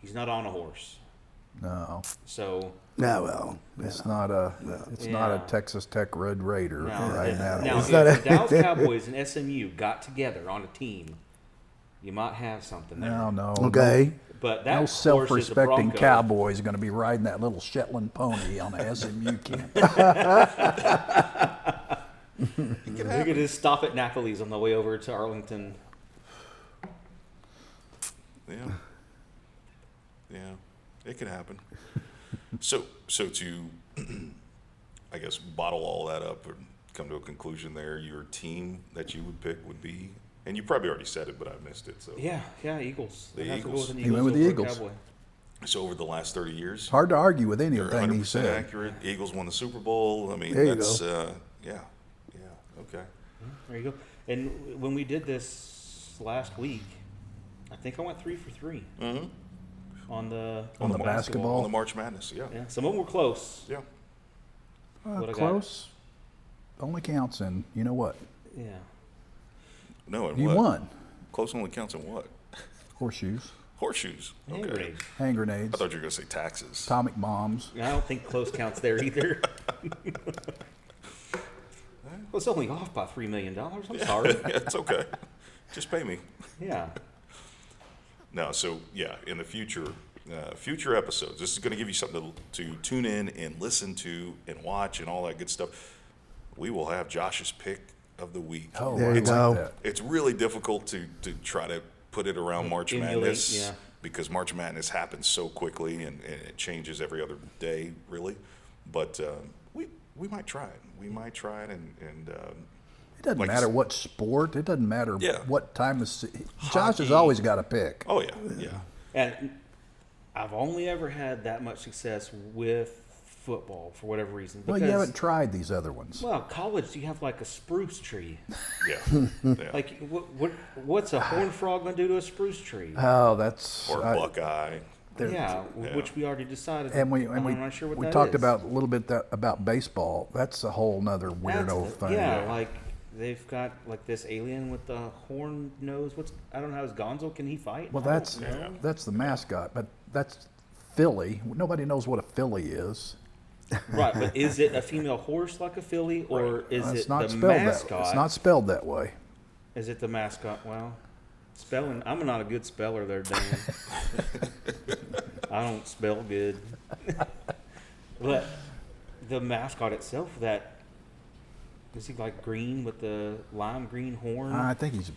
he's not on a horse. No, So No, well, it's not a. It's not a Yeah. Texas Tech Red Raider right now. now It's if not the a- Dallas Cowboys and SMU got together on a team, you might have something there. No. okay. But that No horse is a self-respecting Bronco. cowboy is going to be riding that little Shetland pony on the SMU camp. We could just stop at Napoli's on the way over to Arlington. Yeah. Yeah. It could happen. So to, I guess, bottle all that up and come to a conclusion there, your team that you would pick would be, and you probably already said it, but I missed it. So, Yeah, Eagles. The I'd have to go Eagles. with an He went with the over a Eagles. Cowboy. so over the last 30 years, Hard to argue with you're anything he 100% said. accurate. Eagles won the Super Bowl. I mean, There you that's, yeah. Okay. There you go. And when we did this last week, I think I went 3 for 3 Mm-hmm. on the On the On basketball. the March Madness, yeah. Yeah, some of them were close. Yeah. What I got? Close. Only counts in, you know what? Yeah. No, and You what? won. Close only counts in what? Horseshoes, Horseshoes. Hand Okay. grenades. hand I grenades, thought you were going to say taxes. atomic bombs. I don't think close counts there either. Well, it's only off by $3 million. I'm sorry. Yeah, it's okay. Just pay me. Yeah. No, so yeah, in the future episodes, this is going to give you something to tune in and listen to and watch and all that good stuff. We will have Josh's pick of the week. Oh, There I you like go. that. It's really difficult to try to put it around March Emulate, Madness yeah. because March Madness happens so quickly and it changes every other day, really. But we might try it. We might try it and It doesn't like matter s- what sport. It doesn't matter Yeah. what time of. Josh has Hockey. always got a pick. oh yeah, yeah. And I've only ever had that much success with football for whatever reason. Well, you haven't tried these other ones. Well, college, you have like a spruce tree. Yeah. Yeah. Like, what's a horned frog going to do to a spruce tree? Oh, that's Or a buckeye. Yeah, Yeah. which we already decided. And we I'm not sure what we that talked is. about a little bit about baseball. That's a whole nother weirdo thing. Yeah, like they've got like this alien with the horn nose. I don't know how his Gonzo, can he fight? Well, I don't know. that's the mascot, but that's filly. Nobody knows what a filly is. Right, but is it a female horse like a filly, or is It's it not the spelled mascot? that. It's not spelled that way. Is it the mascot? Well, spelling. I'm not a good speller there, Dan. I don't spell good. But the mascot itself, is he like green with the lime green horn? I think he's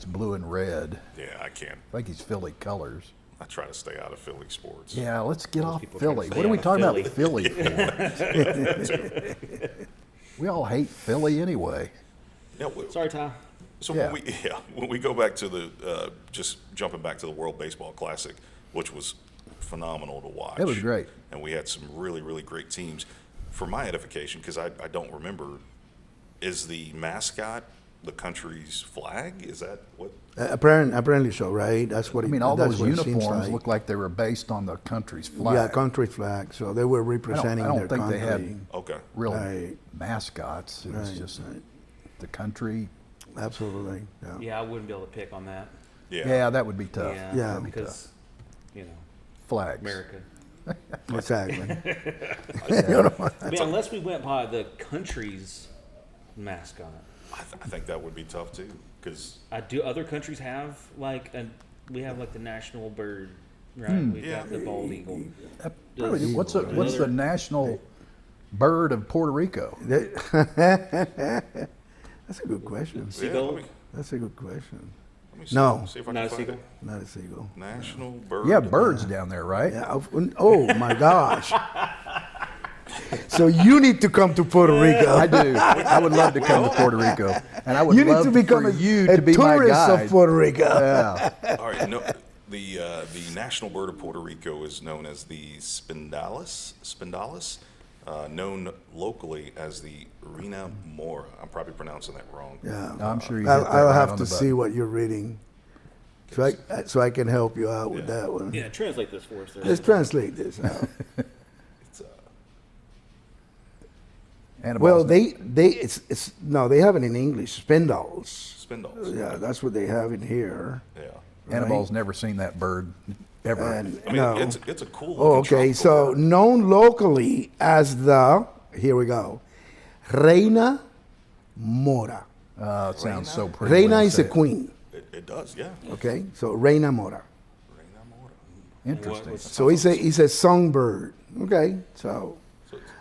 blue and red. Yeah, I can't. I think he's Philly colors. I try to stay out of Philly sports. Yeah, let's get Most off people try to Philly. stay What are we out of talking about Philly for? We all hate Philly anyway. Yeah, Sorry, Ty. so Yeah. when we go back to the just jumping back to the World Baseball Classic, which was phenomenal to watch. It was great. And we had some really, really great teams. For my edification, because I don't remember, is the mascot the country's flag? Is that what? Apparently so, right? That's what. I mean, all that's those what it seems uniforms like. look like they were based on the country's flag. Yeah, country flag. So they were representing I don't their think country. they had Okay. real Right. mascots. It was Right, just right. the country. Absolutely. Yeah. Yeah, I wouldn't be able to pick on that. Yeah, that would be tough. Yeah, Yeah. That'd be because Flags. America. Exactly. I mean, unless we went by the country's mascot. I think that would be tough too, because Do other countries have we have like the national bird, right? We've Yeah. got the bald eagle. Probably, what's the Another- national bird of Puerto Rico? That's a good question. Seagull? That's a good question. let me see, No. see if I Not can a find seagull? it. Not a seagull. National bird. You have birds down there, right? Yeah. Oh my gosh. So you need to come to Puerto Rico. I do. I would love to come to Puerto Rico, and I would You need love to become for you a to be my tourist guide. of Puerto Rico. Yeah. All right. No, the national bird of Puerto Rico is known as the spindalis, known locally as the Reina Mora. I'm probably pronouncing that wrong. Yeah. I'm sure you. hit that I'll right have on to the see button. what you're reading, so I can help you out with that one. Yeah, translate this for us there. Let's translate this out. It's, Well, Annibal's they have it in English. Spindles. spindles. Yeah, that's what they have in here. Yeah. Annibal's never seen that bird ever. And I mean, no. it's a cool. Oh, looking okay. tropical So bird. known locally as here we go, Reina Mora. It sounds so pretty. when Reina you is say a it. queen. It does, yeah. Okay, so Reina Mora. Reina Mora. Interesting. So he's a songbird. Okay, so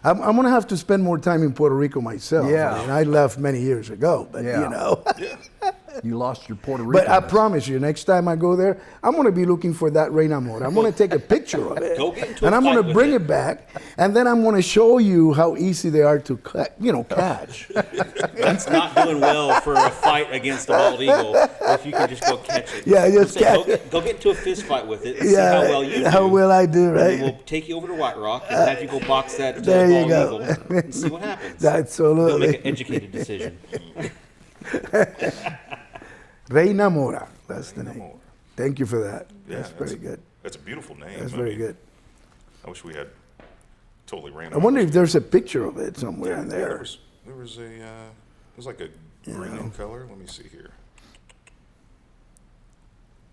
I'm gonna have to spend more time in Puerto Rico myself. Yeah. I mean, I left many years ago, but Yeah. you know. You lost your Puerto Rico. But I promise you, next time I go there, I'm going to be looking for that Reina Mora. I'm going to take a picture of it, Go get into a and I'm going fight to with bring it. it back, and then I'm going to show you how easy they are to catch. That's not doing well for a fight against a bald eagle if you can just go catch it. Yeah, just Say, catch go get into a fist fight with it and see how well you do. how well I do, And then right? we'll take you over to White Rock and have you go box that There you bald go. eagle and see what happens. That's You'll make absolutely an educated decision. Reina Mora. That's the Reina name. Mora. Thank you for that. Yeah, That's very good. That's a beautiful name. That's I very mean, good. I wish we had totally I random. wonder if there's a picture of it somewhere in there there. was a it was like a green in color. Let me see here.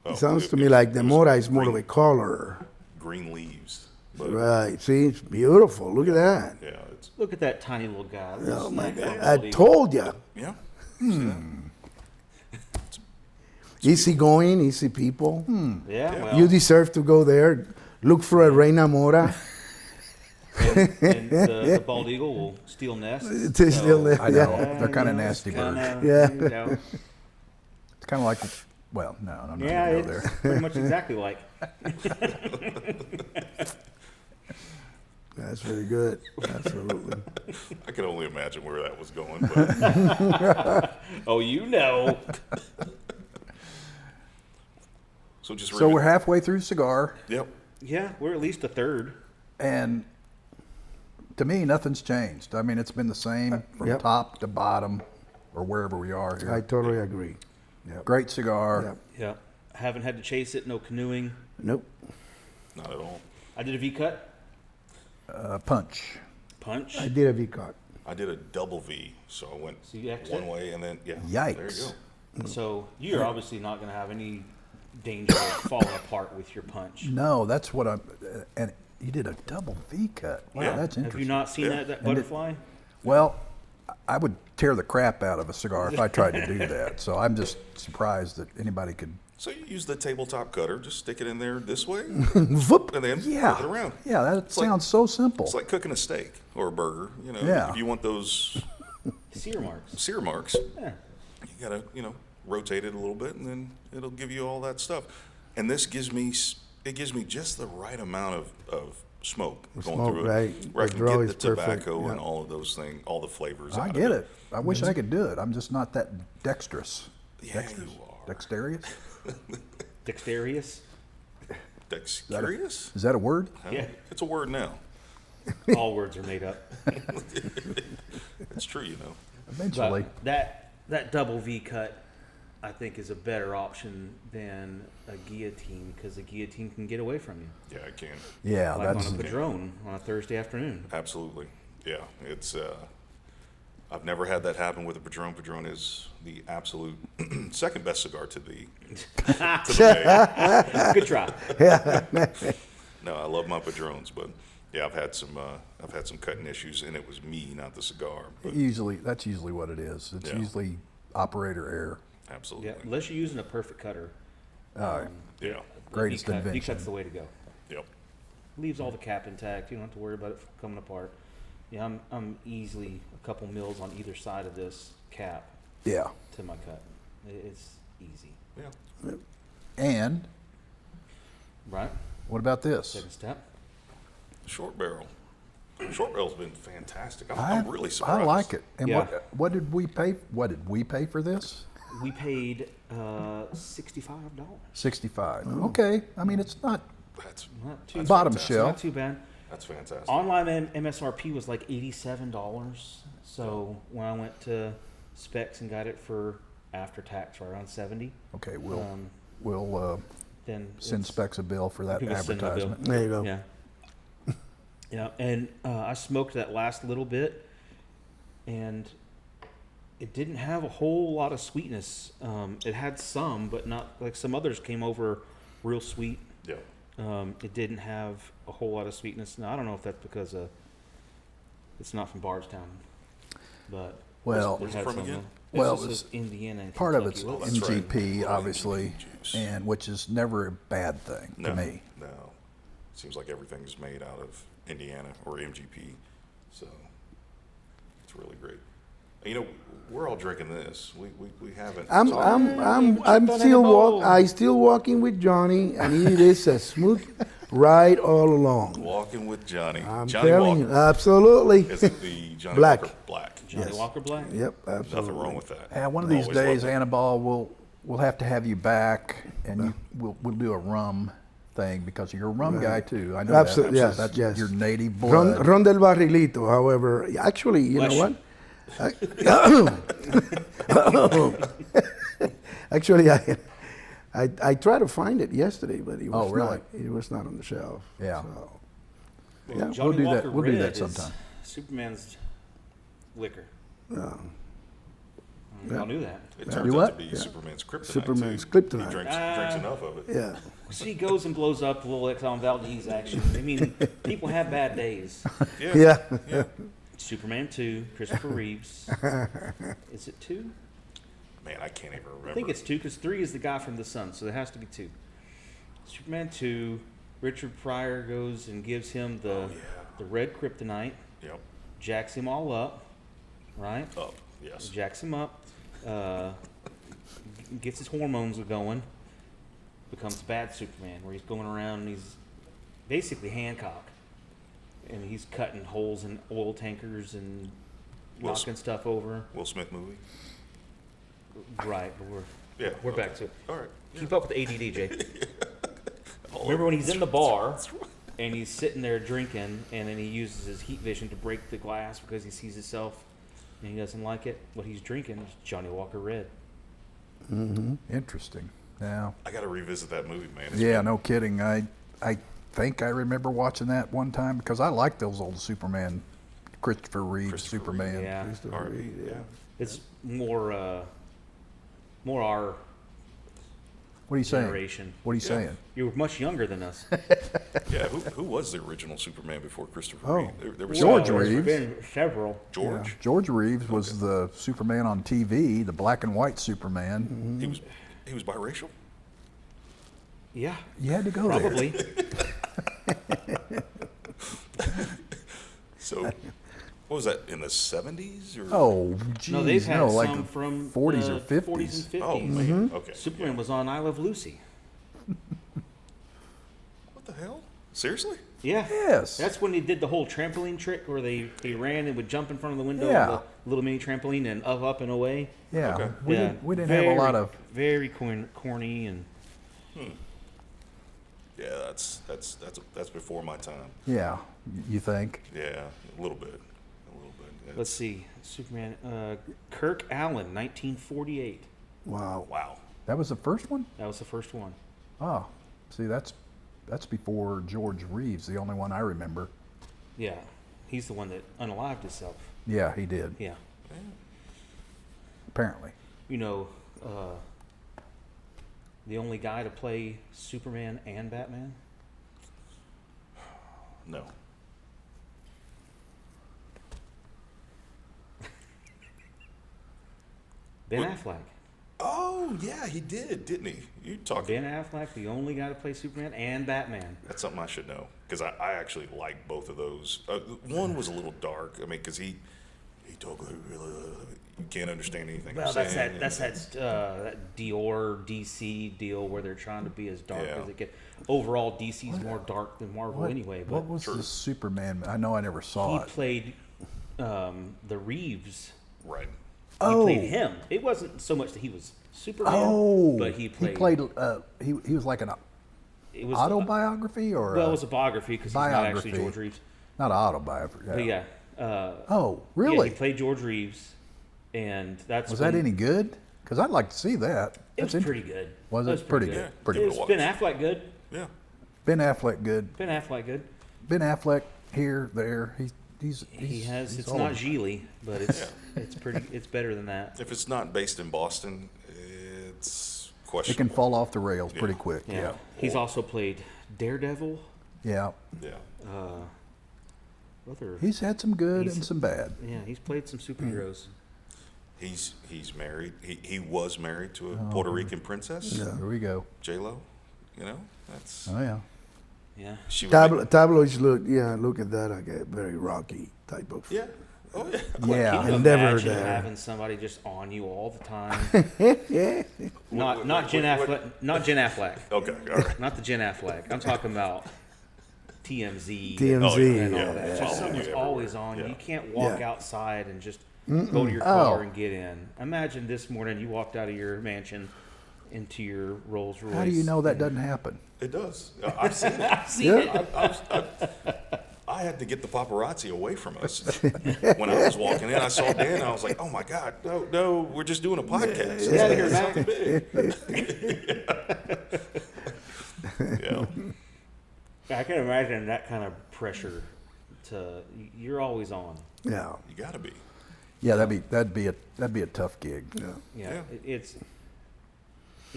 Oh, It sounds to me it like the was Mora is more of green- a color. green leaves. But, Right. See, it's beautiful. Look at that. Yeah, it's Look at that tiny little guy. Oh my That God! bald I eagle. told you. yeah. Easy going, easy people. Yeah, well, You deserve to go there. Look for a Reina Mora. and the bald eagle will steal nests. To steal it. I know. They're kind of nasty Kinda, birds. Yeah. you know. It's kind of like, well, no, I'm not Yeah, going to go it's there. pretty much exactly like. That's very good. Absolutely. I can only imagine where that was going. But Oh, you know. So just So we're halfway through cigar, Yep. Yeah, we're at least a third. and to me, nothing's changed. I mean, it's been the same from Yep. top to bottom, or wherever we are here. I totally agree. Yep. Great cigar. Yep. Yeah. Haven't had to chase it, no canoeing. Nope. Not at all. I did a V-cut. Punch. Punch. I did a V-cut. I did a double V, so I went So you exit? one way and then there you Yikes. go. So you're obviously not going to have any danger of falling apart with your punch. No, that's what I'm. And you did a double V cut. Wow, Yeah. that's interesting. Have you not seen Yeah. that butterfly? Well, I would tear the crap out of a cigar if I tried to do that. So I'm just surprised that anybody could. So you use the tabletop cutter, just stick it in there this way, Voop. and then Yeah. flip it around. Yeah, that like- sounds so simple. It's like cooking a steak or a burger. You know, Yeah. if you want those Sear marks. sear marks, Yeah. you gotta, rotate it a little bit, and then it'll give you all that stuff. And this gives me just the right amount of smoke going Smoke, through it, right. where I The can draw get is the perfect, tobacco yeah. and all of those things, all the flavors. I out get of it. I wish I could do it. I'm just not that dexterous. Yeah, you are. Dexterous? Dexterous. Dexterous? Is that a word? Yeah. It's a word now. All words are made up. It's true, Eventually. But that double V cut, I think, is a better option than a guillotine because a guillotine can get away from you, Yeah, I can. Yeah, like that's. on a Padron on a Thursday afternoon. Absolutely. Yeah, it's. I've never had that happen with a Padron. Padron is the absolute second best cigar to the Good try. No, I love my Padrones, but yeah, I've had some cutting issues, and it was me, not the cigar. But That's usually what it is. It's Yeah. usually operator error. absolutely. Yeah, unless you're using a perfect cutter. Yeah. Greatest V-cut, invention. V-cut's the way to go. Yep. Leaves all the cap intact. You don't have to worry about it coming apart. Yeah, I'm easily a couple mils on either side of this cap Yeah. to my cut. It's easy, Yeah. And right? what about this? Second step. Short barrel. Short barrel's been fantastic. I'm really surprised. I like it. And Yeah. what did we pay? What did we pay for this? We paid $65. 65. Okay. I mean, it's not That's Not too bottom fantastic. shelf. Not too bad. That's fantastic. Online MSRP was like $87. So when I went to Specs and got it for after tax, right around 70. Okay, we'll Um, then send it's- Specs a bill for that We'll send them a bill. advertisement. There you go. Yeah. Yeah, and I smoked that last little bit, and it didn't have a whole lot of sweetness. It had some, but not like some others came over real sweet. Yeah. It didn't have a whole lot of sweetness. Now I don't know if that's because it's not from Bardstown, but Well, Where's it had from some, again? Well, this it is Indiana. And part of Kentucky. it's Well, that's right. MGP, Well, obviously, juice. and which is never a bad thing No. to me. No. Seems like everything's made out of Indiana or MGP, so it's really great. You know, we're all drinking this. We haven't. I'm talked- still walking with Johnny, and it is a smooth ride all along. Walking with Johnny. I'm Johnny telling Walker. you, absolutely. Is it the Johnny Black. Walker Black? Johnny Yes. Walker Black. Yep, absolutely. Nothing wrong with that. And one of these Always days, loved it. Anibal, we'll have to have you back, and we'll do a rum thing because you're a rum guy too. I know Absolutely, that. yes, That's yes. your native Ron, blood. Ron del Barrilito, however, actually, you Bless know you. what? Actually, I tried to find it yesterday, but it was Oh, really? it was not on the shelf. Yeah. So, Well, Yeah. Johnny We'll do that- Walker we'll do that Red is sometime. Superman's liquor. yeah. Y'all knew that. It turns You out what? to be Superman's kryptonite. Superman's too. kryptonite. He drinks enough of it. Yeah. So he goes and blows up a little Exxon Valdez action. I mean, people have bad days. Yeah. Yeah. Superman 2, Christopher Reeves. Is it 2? Man, I can't even remember. I think it's 2 because 3 is the guy from the sun, so there has to be 2. Superman 2, Richard Pryor goes and gives him the red kryptonite, Yep. jacks him all up, right? Up. Yes. Jacks him up, gets his hormones going, becomes bad Superman, where he's going around and he's basically Hancock, and he's cutting holes in oil tankers and Will knocking stuff over. Will Smith movie. Right, but Yeah. we're okay. back to it. All right. Keep up with the ADD, Jay. Remember when he's in the bar and he's sitting there drinking, and then he uses his heat vision to break the glass because he sees himself and he doesn't like it? What he's drinking is Johnny Walker Red. Interesting. Yeah. I got to revisit that movie, man. It's Yeah, been- no kidding. I think I remember watching that one time because I like those old Superman, Christopher Reeve Superman. Yeah, All right, yeah. it's more our What are you saying? generation. What are you Yeah. saying? You were much younger than us. Yeah, who was the original Superman before Christopher Oh, Reeve? There was George somebody- Reeves. There's been several. George. Yeah. George Reeves was the Superman on TV, the black and white Superman. He was biracial. Yeah, You had to go there. probably. So, what was that in the 70s or? Oh, geez, No, they've had like some the from 40s the or 50s. 40s and 50s. Oh man, okay. Superman yeah. was on I Love Lucy. What the hell? Seriously? Yeah. Yes. That's when they did the whole trampoline trick where they ran and would jump in front of the window Yeah. of the little mini trampoline and up and away. Yeah, Okay. we didn't have a lot of. very corny and Yeah, that's before my time. Yeah, you think? Yeah, a little bit. Yeah. let's see, Superman. Kirk Allen, 1948. Wow. Wow. That was the first one? That was the first one. Oh, see, that's before George Reeves, the only one I remember. Yeah, he's the one that unalived himself. Yeah, he did, Yeah, apparently. you know, the only guy to play Superman and Batman. No. Ben What? Affleck. Oh yeah, he did, didn't he? You talking? Ben Affleck, the only guy to play Superman and Batman. That's something I should know because I actually like both of those. One was a little dark. I mean, because he talked. You can't understand anything. Well, I'm that's saying. that Dior DC deal where they're trying to be as dark Yeah. as it gets. Overall, DC's more dark than Marvel anyway. But What was the Superman? I know I never saw he it. played the Reeves. Right. He Oh. played him. It wasn't so much that he was Superman, Oh, but he played. he was like an it was autobiography or well, it a- was a biography because he's not actually biography. George Reeves. not an autobiography. But yeah. Oh, Yeah, really? he played George Reeves, and that's Was when- that any good? Because I'd like to see that. It was That's pretty good. Was it? Pretty good. Yeah, Pretty give Is it a Ben watch. Affleck good? Yeah. Ben Affleck good. Ben Affleck good. Ben Affleck here, there. He's He has. he's It's all not over. Geely, but it's it's pretty. It's better than that. If it's not based in Boston, it's It questionable. can fall off the rails pretty Yeah. quick. Yeah. He's also played Daredevil. Yeah. Yeah. Other. He's had some good He's- and some bad. Yeah, he's played some superheroes. He's married. He was married to a Puerto Rican princess, Here we go. J-Lo. You know, that's Oh yeah. Yeah. she would Tabloids look at that, I get very rocky type of. yeah. Oh yeah. Yeah. Can you Never imagine there. having somebody just on you all the time? Yeah. Not Jen Affleck. Not Jen Affleck. Okay. All right. Not the Jen Affleck. I'm talking about TMZ. TMZ. Oh, yeah, And all yeah. that. Just Following you someone's everywhere. always on you. Yeah. You can't walk Yeah. outside and just go to your car Oh. and get in. Imagine this morning you walked out of your mansion into your Rolls Royce. How do you know that doesn't happen? It does. I've seen it. I've seen it. I had to get the paparazzi away from us. When I was walking in, I saw Dan. And I was like, "Oh my God, no, we're just doing a podcast." Get out of here, Mac. Yeah. I can imagine that kind of pressure. You're always on. Yeah. You got to be. Yeah, that'd be a tough gig. Yeah. Yeah, Yeah. it's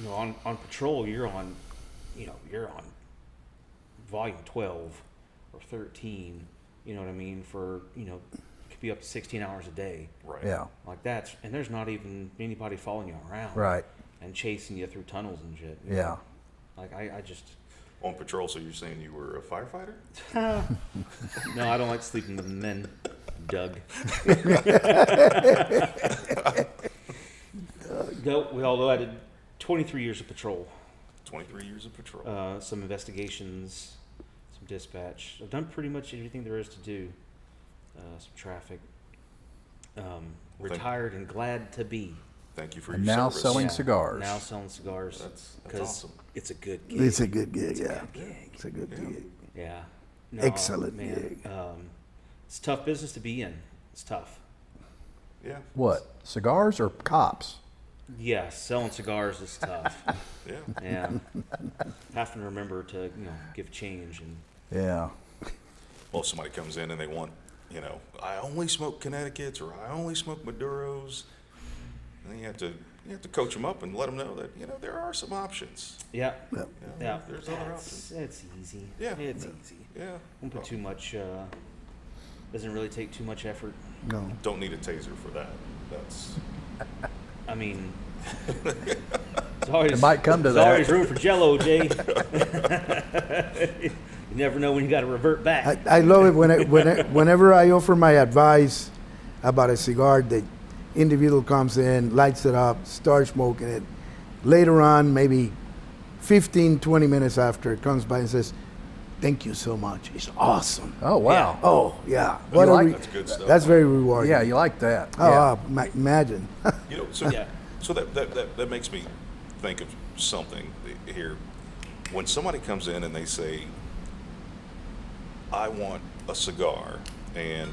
on patrol. You're on volume 12 or 13. You know what I mean? For it could be up to 16 hours a day. Right. Yeah. Like that's and there's not even anybody following you around. Right. And chasing you through tunnels and shit. Yeah. Like I just On patrol. So you're saying you were a firefighter? no, I don't like sleeping with men, Doug. Although I did 23 years of patrol. 23 years of patrol. Some investigations, some dispatch. I've done pretty much everything there is to do. Some traffic. Retired and glad to be. Thank you for And your now service. selling cigars. Now selling cigars. That's 'cause awesome. it's a good gig. It's a good gig, yeah. Good gig. It's a good gig. Yeah. No, Excellent man. gig. It's a tough business to be in. It's tough. Yeah. What? Cigars or cops? Yeah, selling cigars is tough. Yeah. Yeah. Having to remember to, give change and Yeah. Well, if somebody comes in and they want, I only smoke Connecticut's or I only smoke Maduros, then you have to coach them up and let them know that, there are some options. yeah. Yep. Yeah. There's other options. It's easy. Yeah. It's easy. Yeah. Don't put too much doesn't really take too much effort. No. Don't need a taser for that. That's I mean, it's always, It might come to there's that. always room for Jello, Jay. You never know when you got to revert back. I love it whenever I offer my advice about a cigar, the individual comes in, lights it up, starts smoking it. Later on, maybe 15, 20 minutes after, it comes by and says, "Thank you so much. It's awesome." Oh, wow. Oh, yeah. That's good stuff. That's very rewarding. Yeah, you like that. Oh, Yeah. imagine. So Yeah. so that makes me think of something here. When somebody comes in and they say, "I want a cigar," and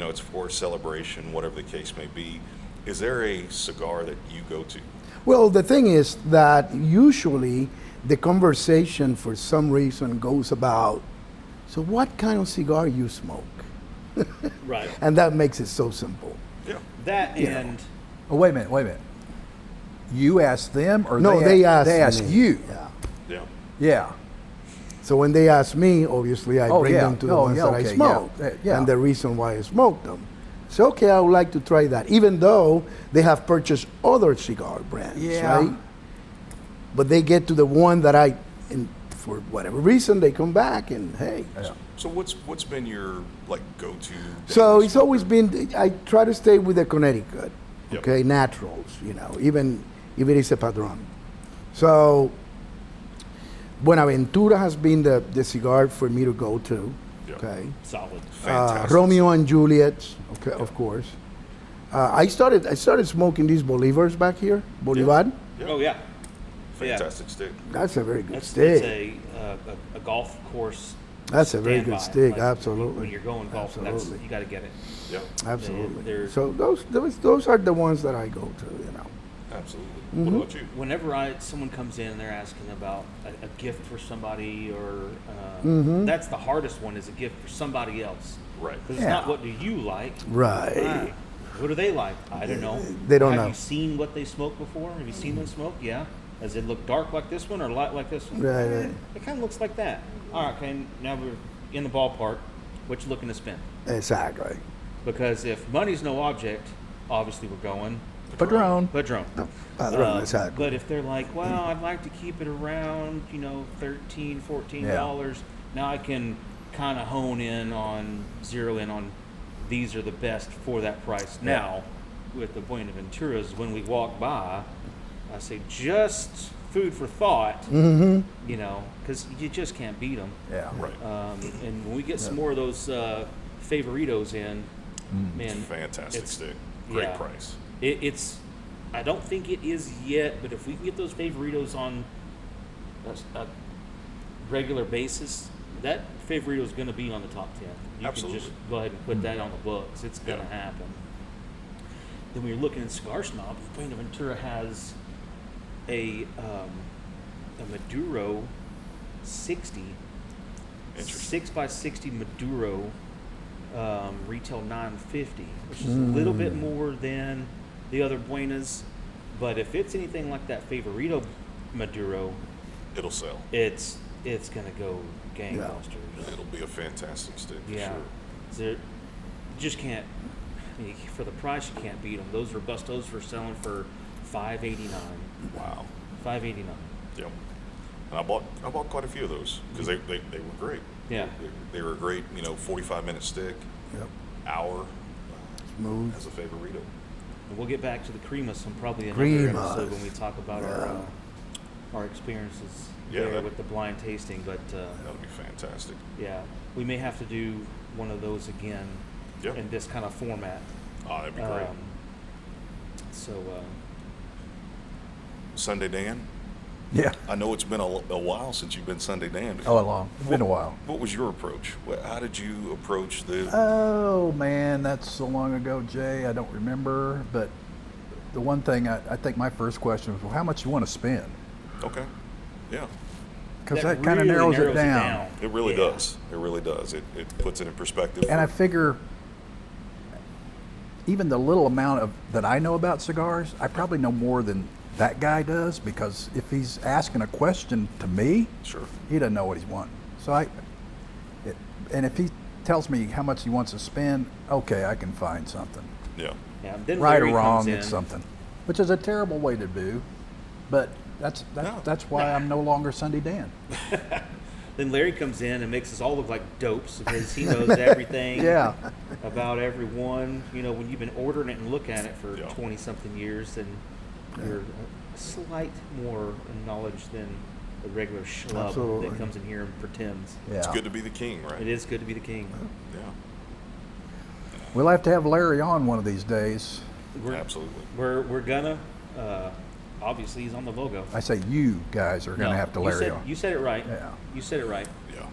it's for a celebration, whatever the case may be, is there a cigar that you go to? Well, the thing is that usually the conversation for some reason goes about, so what kind of cigar you smoke? Right. And that makes it so simple. Yeah. That Yeah. and Oh, wait a minute. You ask them or No, they ask me. you? Yeah. Yeah. Yeah. So when they ask me, obviously I Oh, bring yeah. them to the Oh, ones yeah, that I okay, yeah. smoke. Yeah. And the reason why I smoke them. So, okay, I would like to try that. Even though they have purchased other cigar brands, Yeah. right? But they get to the one that and for whatever reason, they come back and, hey. Yeah. So what's been your go-to? So daily it's always smoker? been, I try to stay with the Connecticut, Yep. okay, naturals, even if it is a Padron. So Buenaventura has been the cigar for me to go to, Yep. okay. solid. Fantastic. Romeo and Juliet, okay, of course. I started smoking these Bolivars back here, Bolivar. Yep. Oh yeah. Fantastic stick. That's a very good That's stick. a golf course. That's a very good standby. stick, Like, absolutely. When you're going golfing, Absolutely. you got to get it. Yeah. Absolutely. They're- So those are the ones that I go to, Absolutely. Mm-hmm. What about you? Whenever someone comes in and they're asking about a gift for somebody or Mm-hmm. that's the hardest one is a gift for somebody else. Right. Because Yeah. it's not what do you like. Right. Ah, what do they like? I don't know. They don't Have know. you seen what they smoked before? Have you seen them smoke? Yeah. Does it look dark like this one or light like this one? Right, Eh, right. It kind of looks like that. All right, okay, now we're in the ballpark. What you looking to spend? Exactly. Because if money's no object, obviously we're going Padron. Padron. Padron, exactly. But if they're like, well, I'd like to keep it around, $13, $14, now I can kind of zero in on these are the best for that price. Yeah. Now, with the Buenaventura's, when we walk by, I say just food for thought, Mm-hmm. because you just can't beat them. Yeah. Right. And when we get some more of those favoritos in, man, Fantastic it's- stick. Great yeah. price. It's. I don't think it is yet, but if we can get those favoritos on a regular basis, that favorito is going to be on the top 10. You Absolutely. can just go ahead and put that on the books. It's going to Yeah. happen. Then when you're looking at Cigar Snob, Buenaventura has a Maduro 60, Interesting. 6x60 Maduro, retail $9.50, which is a little bit more than the other Buenas. But if it's anything like that Favorito Maduro, It'll sell. it's gonna go gangbusters. It'll be a fantastic stick for Yeah, sure. you just can't. For the price, you can't beat them. Those Robustos were selling for $5.89. Wow. $5.89. Yep. And I bought quite a few of those because they were great. Yeah. They were a great, 45-minute stick, Yep. hour Smooth. as a favorito. And we'll get back to the Cremas and probably another Cremas. episode when we talk about our experiences Yeah, there that- with the blind tasting. But That'll be fantastic. yeah, we may have to do one of those again Yeah. in this kind of format. Oh, that'd be great. So, Sunday Dan, Yeah. I know it's been a while since you've been Sunday Dan. It's been a while. What was your approach? How did you approach the? Oh man, that's so long ago, Jay. I don't remember. But the one thing I think my first question was, well, how much you want to spend? Okay, yeah, Because that kind of really narrows it down. it really Yeah. does. It really does. It puts it in perspective. And I figure, even the little amount of that I know about cigars, I probably know more than that guy does, because if he's asking a question to me, Sure. he doesn't know what he's wanting. So and if he tells me how much he wants to spend, okay, I can find something. Yeah. Yeah, then Right Larry or wrong, comes in. it's something, which is a terrible way to do, but No. that's why I'm no longer Sunday Dan. Then Larry comes in and makes us all look like dopes because he knows everything Yeah. about everyone. You know, when you've been ordering it and looking at it for Yeah. 20-something years, then you're a slight more knowledge than the regular schlub Absolutely. that comes in here and pretends. Yeah. It's good to be the king, right? It is good to be the king. Yeah. We'll have to have Larry on one of these days. Absolutely. We're gonna. Obviously, he's on the logo. I say you guys are going to No, have to you Larry said, on. You said it right. Yeah. You said it right. Yeah.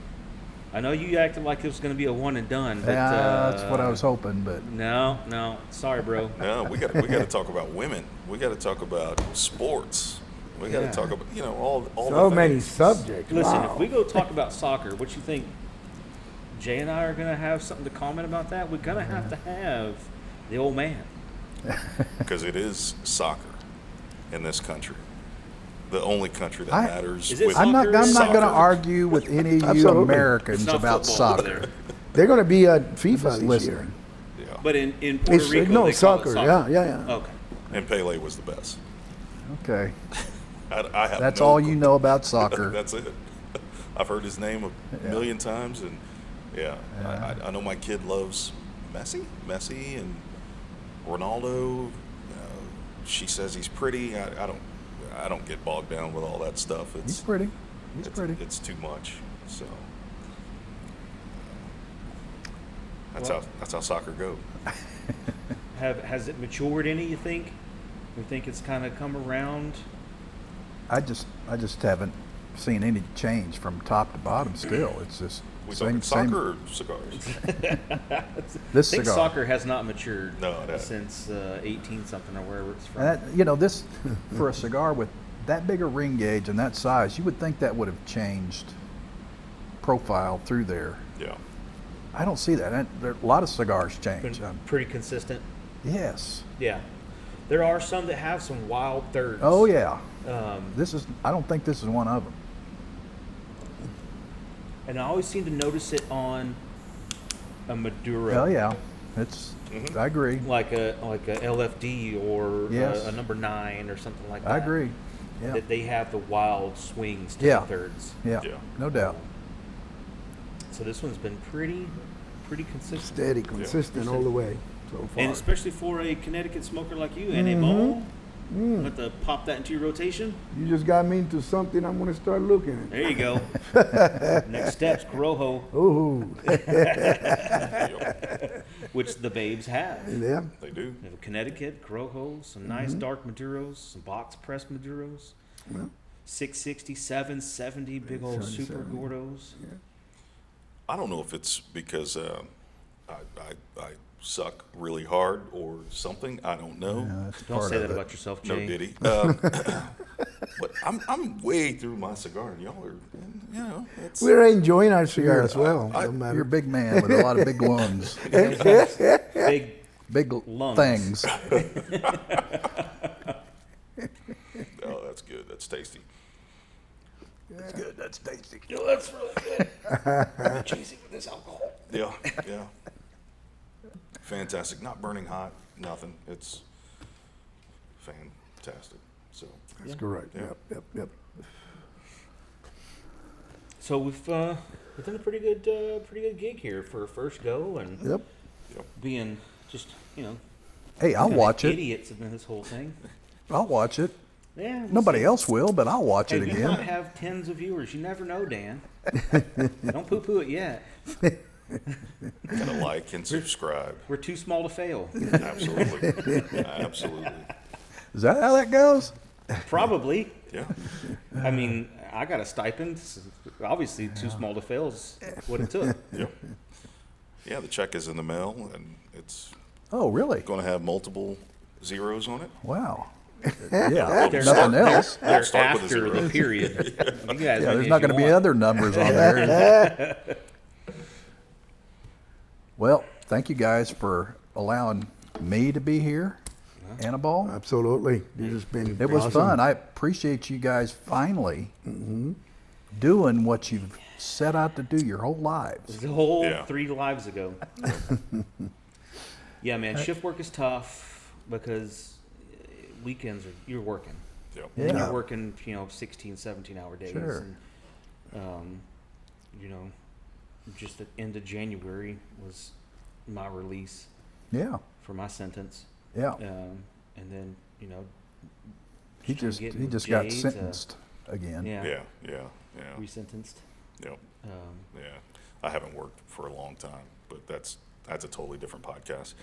I know you acted like it was going to be a one and done. But, Yeah, that's what I was hoping, but No. Sorry, bro. No, we got to talk about women. We got to talk about sports. We got to Yeah. talk about all So the many things. subjects. Listen, wow. if we go talk about soccer, what you think? Jay and I are going to have something to comment about that. We're going to have to have the old man. Because it is soccer in this country, the only country that I- matters. Is it with I'm not going soccer. to argue with any of you Absolutely. Americans It's not about football over soccer. there. They're going to be at FIFA Just this listen. year. Yeah, But in Puerto It's, Rico, no, they soccer. call it Yeah, soccer. yeah. Okay. and Pele was the best. Okay, I have that's no all you know about soccer. That's it. I've heard his name a million times, and yeah, I know my kid loves Messi and Ronaldo. She says he's pretty. I don't get bogged down with all that stuff. He's pretty. He's pretty. It's too much. So Well- that's how soccer goes. Has it matured any, you think? You think it's kind of come around? I just haven't seen any change from top to bottom. Still, it's just We same talking same. soccer or cigars? This I think cigar. soccer has not matured No, it hasn't. since 18-something or wherever it's from. And that, this for a cigar with that big a ring gauge and that size, you would think that would have changed profile through there. Yeah. I don't see that. There, a lot of cigars change. Been pretty consistent. Yes. Yeah. There are some that have some wild thirds. Oh yeah. Um, I don't think this is one of them. and I always seem to notice it on a Maduro. Oh yeah. It's. Mhm. I agree. Like a LFD or Yes. a number 9 or something like that. I agree. Yeah. That they have the wild swings to Yeah. the thirds. Yeah. Yeah. No doubt. So this one's been pretty consistent. Steady, consistent all the way so far. And especially for a Connecticut smoker like you and a Mm-hmm. ball, have to pop that into your rotation. You just got me into something I'm going to start looking at. There you go. Next steps, Corojo, Ooh. which the babes have. Yeah. They do. We have Connecticut, Corojo, some Mm-hmm. nice dark Maduros, some box press Maduros, Well, 660, 770, big old super 770. Gordos. I don't know if it's because I suck really hard or something. I don't know. Yeah, that's Don't part say of that it. about yourself, No Jay. diddy. But I'm way through my cigar, and y'all are, it's. we're enjoying our cigar as well. I- no matter. You're a big man with a lot of big lungs, Big big Lungs. things. Oh, that's good. That's tasty. That's good. That's tasty. No, that's really good. Chasing with this alcohol. Yeah, yeah. Fantastic. Not burning hot. Nothing. It's fantastic. So That's correct. Yeah. Yep. So we've done a pretty good gig here for a first go, and Yep. being just Hey, I'll kinda watch it. idiots in this whole thing. I'll watch it. Yeah, we'll Nobody see. else will, but I'll watch Hey, it we might again. have tens of viewers. You never know, Dan. Don't poo-poo it yet. gotta like and subscribe. We're too small to fail. Absolutely. Absolutely. Is that how that goes? Probably. Yeah. I mean, I got a stipend. Obviously, too small to fail is what it took. Yeah. Yeah, the check is in the mail, and it's Oh, really? going to have multiple zeros on it. Wow. Yeah, There's nothing else. They're Start with a after zero. the period. You guys Yeah, maybe there's if not you going to be want. other numbers on there. Well, thank you guys for allowing me to be here, Anibal. Absolutely. This has been It was awesome. fun. I appreciate you guys finally doing what you've set out to do your whole lives. The whole Yeah. 3 lives ago. Yeah, man, shift work is tough because weekends you're working. Yep. Yeah. You're working, 16, 17-hour days. Sure. And, just the end of January was my release Yeah, for my sentence. yeah. And then, He trying just to get he with just got Jay to- sentenced again. Yeah, Yeah. resentenced. Yep. Um, Yeah. I haven't worked for a long time, but that's a totally different podcast.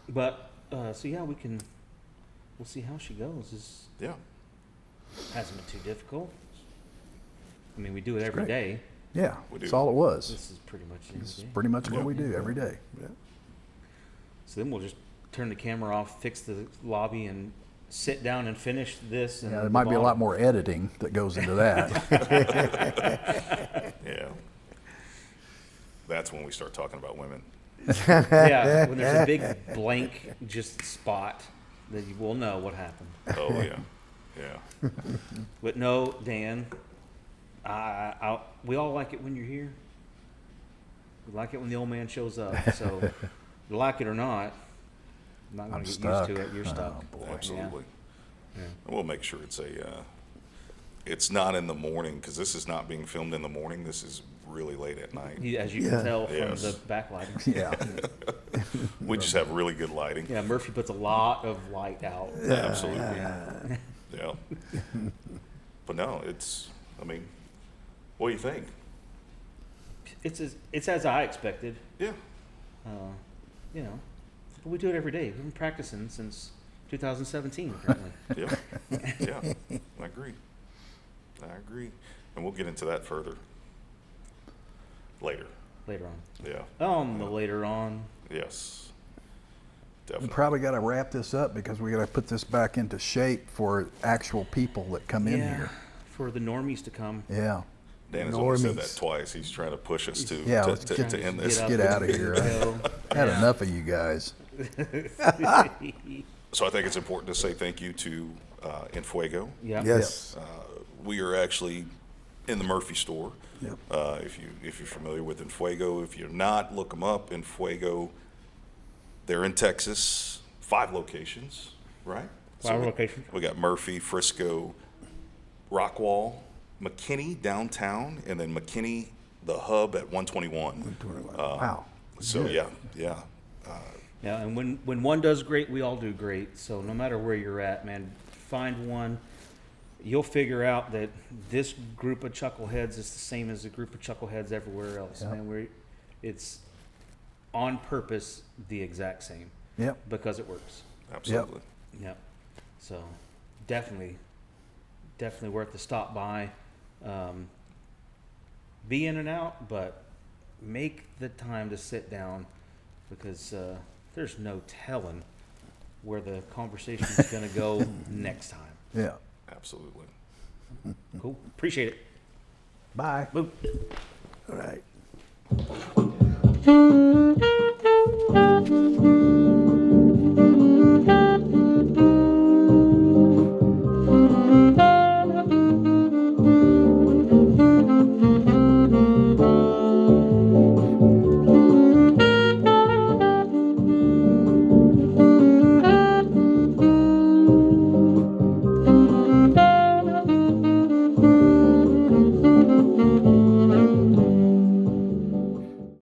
but, so yeah, we'll see how she goes. This Yeah. hasn't been too difficult. I mean, we do it every great. day. Yeah, We that's do. all it was. This is pretty much the It's day. pretty much what Yeah. we do every day. So then we'll just turn the camera off, fix the lobby, and sit down and finish this. And Yeah, there might be a lot more editing that goes into that. Yeah. That's when we start talking about women. Yeah, when there's a big blank just spot, then you will know what happened. Oh, yeah. Yeah. But no, Dan, we all like it when you're here. We like it when the old man shows up. So, you like it or not, I'm not going I'm to get stuck. used to it. You're stuck. Oh, boy. Absolutely. Yeah. And we'll make sure it's not in the morning, because this is not being filmed in the morning. This is really late at night. As you Yeah. can tell from Yes. the backlighting. Yeah, We just have really good lighting. Yeah, Murphy puts a lot of light out. Absolutely. Yeah. Yeah. But no, what do you think? It's as I expected. Yeah. But we do it every day. We've been practicing since 2017, apparently. Yeah. Yeah. I agree. And we'll get into that further later. Later on. Yeah. The later on. Yes. we Definitely. probably got to wrap this up because we got to put this back into shape for actual people that come in here. For the normies to come. Yeah, Dan has only said Normies. that twice. He's trying to push us to Yeah, to end this. Get out of here. I had enough of you guys. So I think it's important to say thank you to En Fuego. Yeah. Yes. We are actually in the Murphy store. Yep. If you're familiar with En Fuego, if you're not, look them up. En Fuego. They're in Texas, 5 locations, right? 5 locations. We got Murphy, Frisco, Rockwall, McKinney downtown, and then McKinney, the hub at 121. Wow. So yeah. Yeah, and when one does great, we all do great. So no matter where you're at, man, find one. You'll figure out that this group of chuckleheads is the same as the group of chuckleheads everywhere else. Yeah. Man, it's on purpose the exact same Yep. because it works. Absolutely. Yep. So definitely worth the stop by. Be in and out, but make the time to sit down because there's no telling where the conversation is going to go next time. Yeah. Absolutely. Cool. Appreciate it. Bye. Boop. All right.